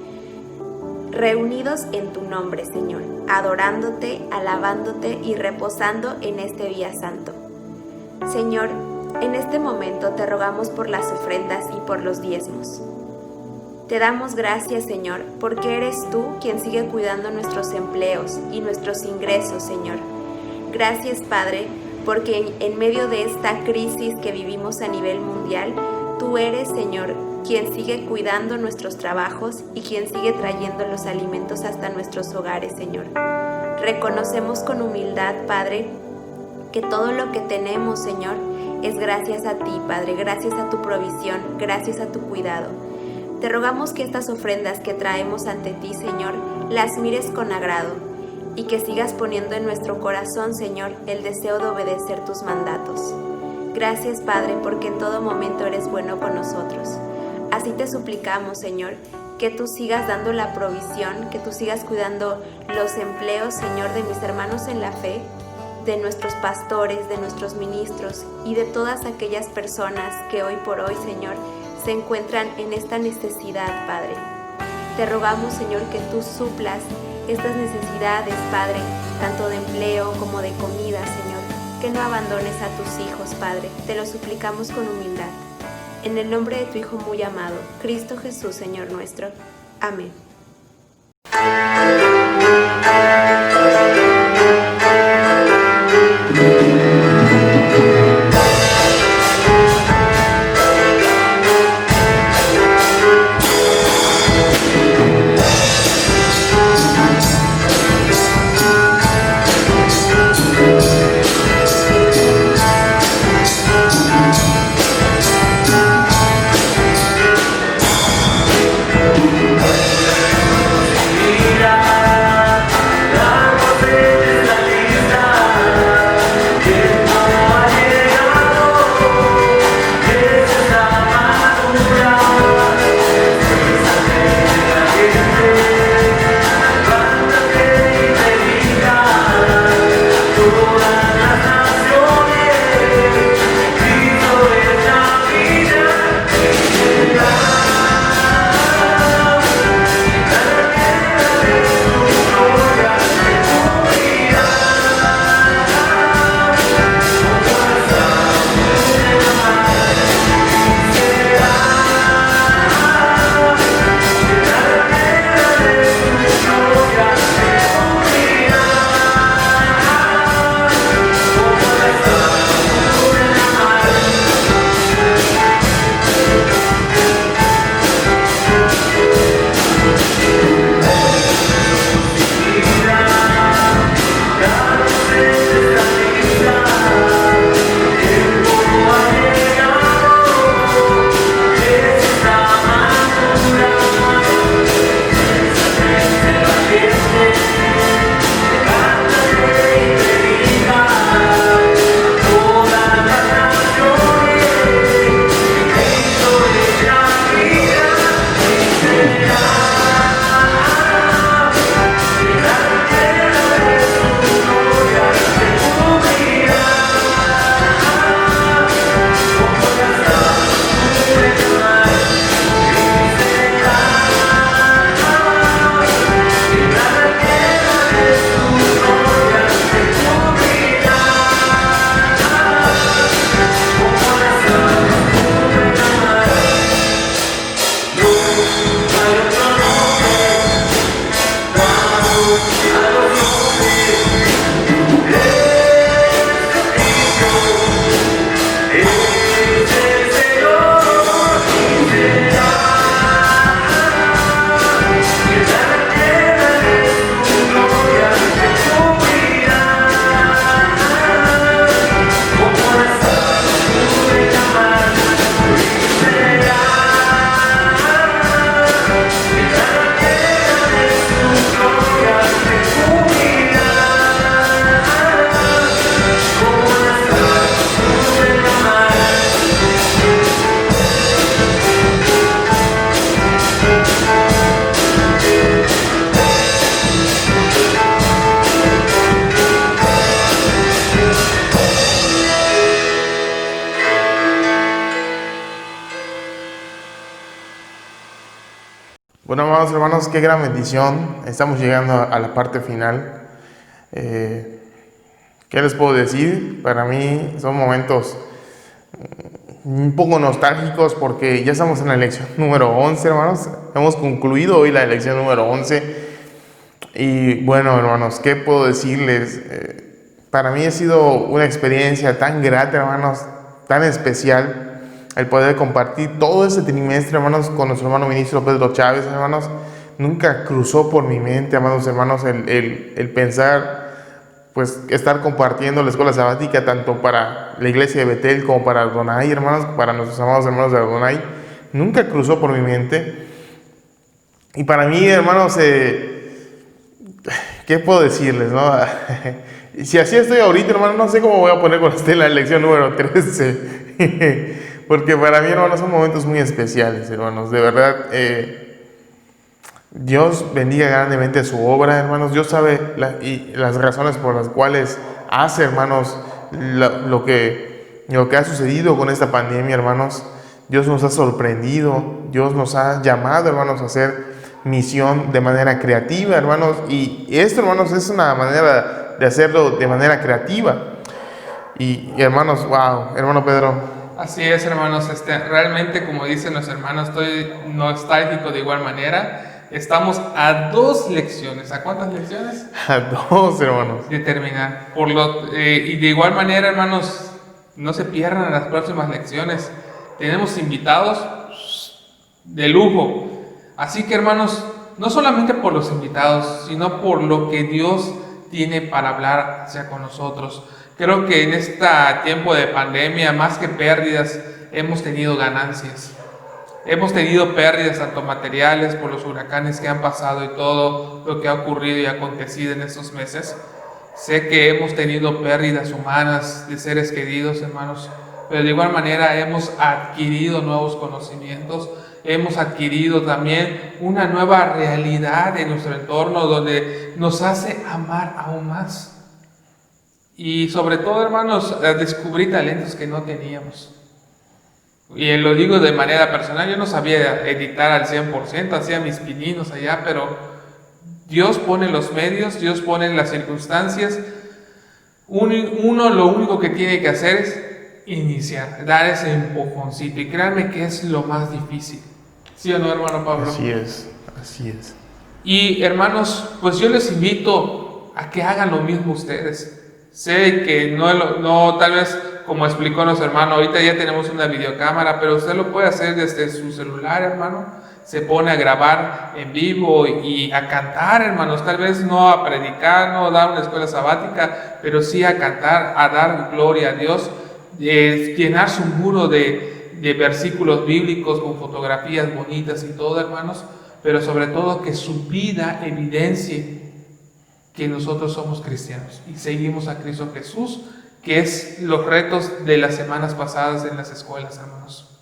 reunidos en tu nombre, Señor, adorándote, alabándote y reposando en este día santo. Señor, en este momento te rogamos por las ofrendas y por los diezmos. Te damos gracias, Señor, porque eres tú quien sigue cuidando nuestros empleos y nuestros ingresos, Señor. Gracias, Padre, porque en medio de esta crisis que vivimos a nivel mundial, tú eres, Señor, quien sigue cuidando nuestros trabajos y quien sigue trayendo los alimentos hasta nuestros hogares, Señor. Reconocemos con humildad, Padre, que todo lo que tenemos, Señor, es gracias a ti, Padre, gracias a tu provisión, gracias a tu cuidado. Te rogamos que estas ofrendas que traemos ante ti, Señor, las mires con agrado y que sigas poniendo en nuestro corazón, Señor, el deseo de obedecer tus mandatos. Gracias, Padre, porque en todo momento eres bueno con nosotros. Así te suplicamos, Señor, que tú sigas dando la provisión, que tú sigas cuidando los empleos, Señor, de mis hermanos en la fe, de nuestros pastores, de nuestros ministros y de todas aquellas personas que hoy por hoy, Señor, se encuentran en esta necesidad, Padre. Te rogamos, Señor, que tú suplas estas necesidades, Padre, tanto de empleo como de comida, Señor, que no abandones a tus hijos, Padre. Te lo suplicamos con humildad. En el nombre de tu Hijo muy amado, Cristo Jesús, Señor nuestro. Amén. Bueno, amados hermanos, qué gran bendición. Estamos llegando a la parte final. ¿Qué les puedo decir? Para mí son momentos un poco nostálgicos porque ya estamos en la lección número 11, hermanos. Hemos concluido hoy la lección número 11. Y bueno, hermanos, ¿qué puedo decirles? Para mí ha sido una experiencia tan grata, hermanos, tan especial, el poder compartir todo este trimestre, hermanos, con nuestro hermano ministro Pedro Chávez, hermanos. Nunca cruzó por mi mente, amados hermanos, el pensar, pues, estar compartiendo la escuela sabática tanto para la iglesia de Betel como para Adonai, hermanos, para nuestros amados hermanos de Adonai. Nunca cruzó por mi mente. Y para mí, hermanos, ¿qué puedo decirles, no? Si así estoy ahorita, hermano, no sé cómo voy a poner cuando esté en la lección número 13. Porque para mí, hermanos, son momentos muy especiales, hermanos. De verdad, Dios bendiga grandemente su obra, hermanos. Dios sabe las razones por las cuales hace, hermanos, lo que ha sucedido con esta pandemia, hermanos. Dios nos ha sorprendido. Dios nos ha llamado, hermanos, a hacer misión de manera creativa, hermanos. Y esto, hermanos, es una manera de hacerlo de manera creativa. Y hermanos, wow, hermano Pedro. Así es, hermanos, realmente, como dicen los hermanos, estoy nostálgico de igual manera. Estamos a 2 lecciones. ¿A cuántas lecciones? A 2, hermanos. De terminar. Y de igual manera, hermanos, no se pierdan las próximas lecciones. Tenemos invitados de lujo. Así que, hermanos, no solamente por los invitados, sino por lo que Dios tiene para hablar hacia con nosotros. Creo que en este tiempo de pandemia, más que pérdidas, hemos tenido ganancias. Hemos tenido pérdidas tanto materiales por los huracanes que han pasado y todo lo que ha ocurrido y acontecido en estos meses. Sé que hemos tenido pérdidas humanas de seres queridos, hermanos, pero de igual manera hemos adquirido nuevos conocimientos. Hemos adquirido también una nueva realidad en nuestro entorno donde nos hace amar aún más. Y sobre todo, hermanos, descubrí talentos que no teníamos. Y lo digo de manera personal, yo no sabía editar al 100%, hacía mis pininos allá, pero Dios pone los medios, Dios pone las circunstancias. Uno lo único que tiene que hacer es iniciar, dar ese empujoncito. Y créanme que es lo más difícil. ¿Sí o no, hermano Pablo? Así es, así es. Y hermanos, pues yo les invito a que hagan lo mismo ustedes. Sé que no tal vez como explicó nuestro hermano, ahorita ya tenemos una videocámara, pero usted lo puede hacer desde su celular, hermano. Se pone a grabar en vivo y a cantar, hermanos. Tal vez no a predicar, no a dar una escuela sabática, pero sí a cantar, a dar gloria a Dios, llenar su muro de versículos bíblicos con fotografías bonitas y todo, hermanos, pero sobre todo que su vida evidencie que nosotros somos cristianos y seguimos a Cristo Jesús, que es los retos de las semanas pasadas en las escuelas, hermanos.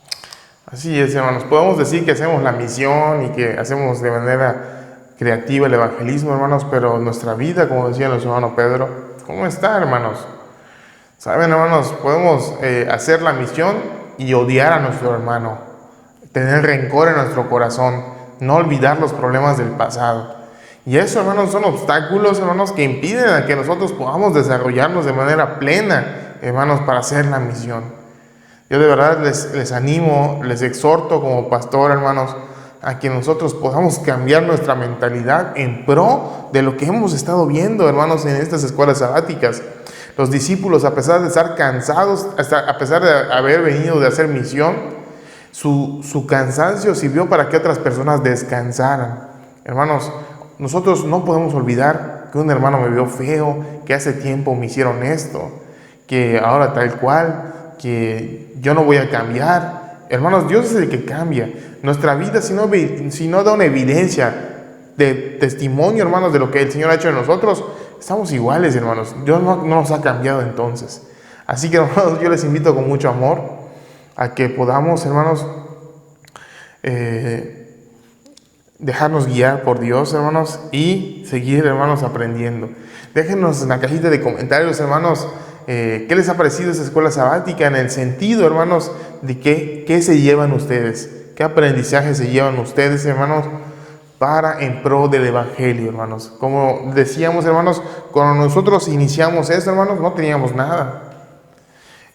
Así es, hermanos. Podemos decir que hacemos la misión y que hacemos de manera creativa el evangelismo, hermanos, pero nuestra vida, como decía nuestro hermano Pedro, ¿cómo está, hermanos? Saben, hermanos, podemos hacer la misión y odiar a nuestro hermano, tener rencor en nuestro corazón, no olvidar los problemas del pasado. Y eso, hermanos, son obstáculos, hermanos, que impiden a que nosotros podamos desarrollarnos de manera plena, hermanos, para hacer la misión. Yo de verdad les animo, les exhorto como pastor, hermanos, a que nosotros podamos cambiar nuestra mentalidad en pro de lo que hemos estado viendo, hermanos, en estas escuelas sabáticas. Los discípulos, a pesar de estar cansados, a pesar de haber venido de hacer misión, su cansancio sirvió para que otras personas descansaran. Hermanos, nosotros no podemos olvidar que un hermano me vio feo, que hace tiempo me hicieron esto, que ahora tal cual, que yo no voy a cambiar. Hermanos, Dios es el que cambia. Nuestra vida, si no da una evidencia de testimonio, hermanos, de lo que el Señor ha hecho en nosotros, estamos iguales, hermanos. Dios no nos ha cambiado entonces. Así que, hermanos, yo les invito con mucho amor a que podamos, hermanos, dejarnos guiar por Dios, hermanos, y seguir, hermanos, aprendiendo. Déjenos en la cajita de comentarios, hermanos, qué les ha parecido esa escuela sabática, en el sentido, hermanos, de qué se llevan ustedes, qué aprendizaje se llevan ustedes, hermanos, para en pro del evangelio, hermanos. Como decíamos, hermanos, cuando nosotros iniciamos esto, hermanos, no teníamos nada.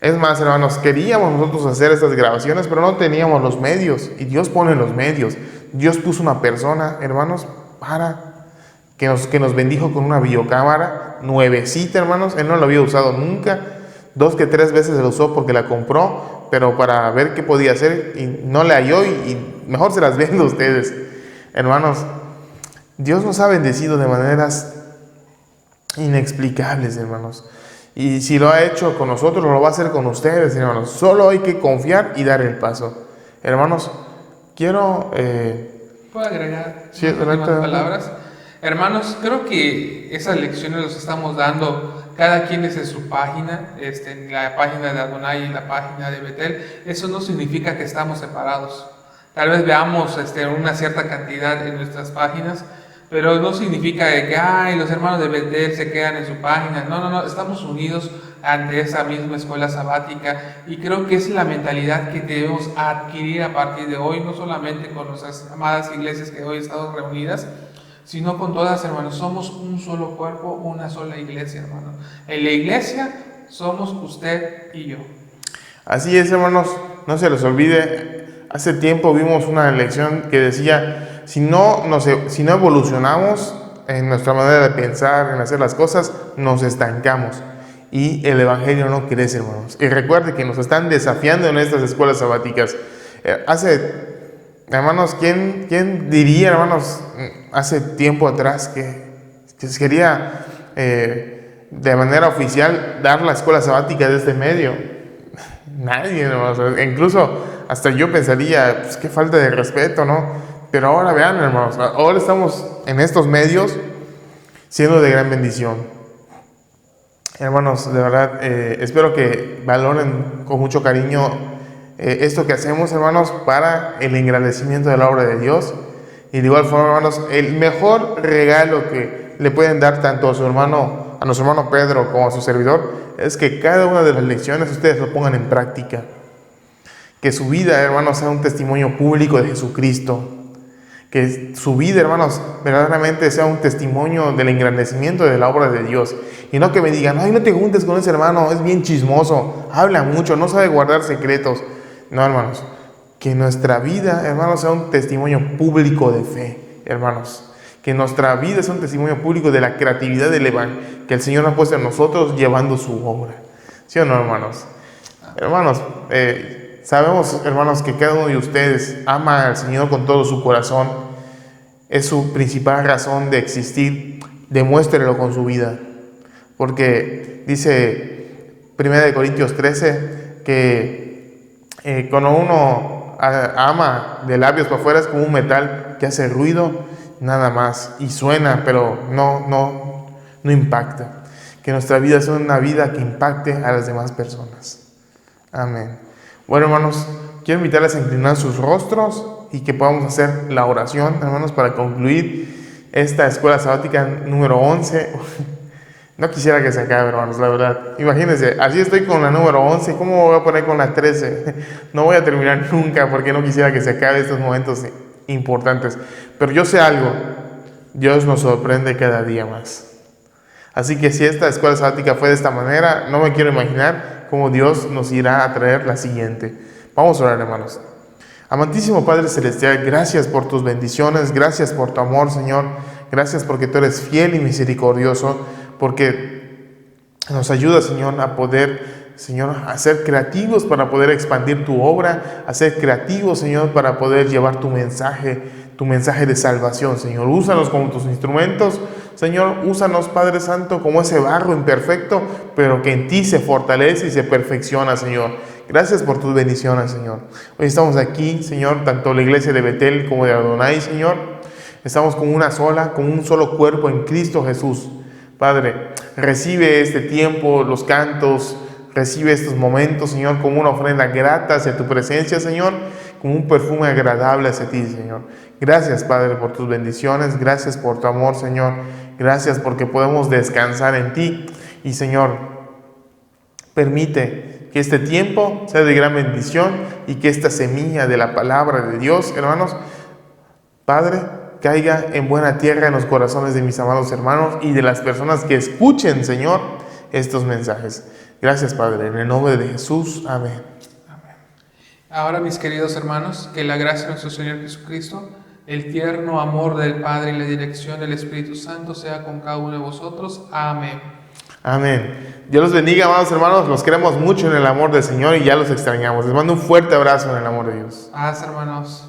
Es más, hermanos, queríamos nosotros hacer estas grabaciones, pero no teníamos los medios. Y Dios pone los medios. Dios puso una persona, hermanos, que nos bendijo con una videocámara nuevecita, hermanos. Él no la había usado nunca. 2 que 3 veces la usó porque la compró, pero para ver qué podía hacer, y no le halló, y mejor se las vendo a ustedes. Hermanos, Dios nos ha bendecido de maneras inexplicables, hermanos. Y si lo ha hecho con nosotros, lo va a hacer con ustedes, hermanos. Solo hay que confiar y dar el paso. Hermanos, quiero... ¿Puedo agregar unas palabras? Hermanos, creo que esas lecciones las estamos dando cada quien desde su página, en la página de Adonai y en la página de Betel. Eso no significa que estamos separados. Tal vez veamos una cierta cantidad en nuestras páginas, pero no significa que los hermanos de Betel se quedan en su página. No, estamos unidos ante esa misma escuela sabática, y creo que es la mentalidad que debemos adquirir a partir de hoy, no solamente con nuestras amadas iglesias que hoy están reunidas, sino con todas, hermanos. Somos un solo cuerpo, una sola iglesia, hermanos. En la iglesia somos usted y yo. Así es, hermanos, no se les olvide. Hace tiempo vimos una lección que decía, si no evolucionamos en nuestra manera de pensar, en hacer las cosas, nos estancamos y el evangelio no crece, hermanos. Y recuerde que nos están desafiando en estas escuelas sabáticas. Hermanos, ¿quién diría, hermanos, hace tiempo atrás que se quería de manera oficial dar la escuela sabática de este medio? Nadie, hermanos. Incluso hasta yo pensaría, pues qué falta de respeto, ¿no? Pero ahora vean, hermanos, ahora estamos en estos medios siendo de gran bendición. Hermanos, de verdad, espero que valoren con mucho cariño esto que hacemos, hermanos, para el engrandecimiento de la obra de Dios. Y de igual forma, hermanos, el mejor regalo que le pueden dar tanto a nuestro hermano Pedro como a su servidor, es que cada una de las lecciones ustedes lo pongan en práctica. Que su vida, hermanos, sea un testimonio público de Jesucristo. Que su vida, hermanos, verdaderamente sea un testimonio del engrandecimiento de la obra de Dios. Y no que me digan, no te juntes con ese hermano, es bien chismoso, habla mucho, no sabe guardar secretos. No, hermanos, que nuestra vida, hermanos, sea un testimonio público de fe, hermanos. Que nuestra vida sea un testimonio público de la creatividad del Evangelio que el Señor ha puesto en nosotros llevando su obra. ¿Sí o no, hermanos? Hermanos, sabemos, hermanos, que cada uno de ustedes ama al Señor con todo su corazón. Es su principal razón de existir. Demuéstrelo con su vida. Porque dice 1 Corintios 13 que cuando uno ama de labios para afuera es como un metal que hace ruido nada más y suena, pero no impacta. Que nuestra vida sea una vida que impacte a las demás personas. Amén. Bueno, hermanos, quiero invitarles a inclinar sus rostros y que podamos hacer la oración, hermanos, para concluir esta escuela sabática número 11. No quisiera que se acabe, hermanos, la verdad. Imagínense, así estoy con la número 11, ¿cómo me voy a poner con la 13? No voy a terminar nunca porque no quisiera que se acabe estos momentos importantes. Pero yo sé algo, Dios nos sorprende cada día más. Así que si esta escuela sabática fue de esta manera, no me quiero imaginar cómo Dios nos irá a traer la siguiente. Vamos a orar, hermanos. Amantísimo Padre Celestial, gracias por tus bendiciones, gracias por tu amor, Señor. Gracias porque tú eres fiel y misericordioso, porque nos ayuda, Señor, a poder, Señor, a ser creativos para poder expandir tu obra, a ser creativos, Señor, para poder llevar tu mensaje de salvación, Señor. Úsanos como tus instrumentos, Señor. Úsanos, Padre Santo, como ese barro imperfecto, pero que en ti se fortalece y se perfecciona, Señor. Gracias por tus bendiciones, Señor. Hoy estamos aquí, Señor, tanto la iglesia de Betel como de Adonai, Señor. Estamos como un solo cuerpo en Cristo Jesús. Padre, recibe este tiempo, los cantos, recibe estos momentos, Señor, como una ofrenda grata hacia tu presencia, Señor, como un perfume agradable hacia ti, Señor. Gracias, Padre, por tus bendiciones, gracias por tu amor, Señor. Gracias porque podemos descansar en ti. Y, Señor, permite que este tiempo sea de gran bendición y que esta semilla de la palabra de Dios, hermanos, Padre, caiga en buena tierra en los corazones de mis amados hermanos y de las personas que escuchen, Señor, estos mensajes. Gracias, Padre, en el nombre de Jesús. Amén. Ahora, mis queridos hermanos, que la gracia de nuestro Señor Jesucristo, el tierno amor del Padre y la dirección del Espíritu Santo sea con cada uno de vosotros. Amén. Amén. Dios los bendiga, amados hermanos. Los queremos mucho en el amor del Señor y ya los extrañamos. Les mando un fuerte abrazo en el amor de Dios. Paz, hermanos.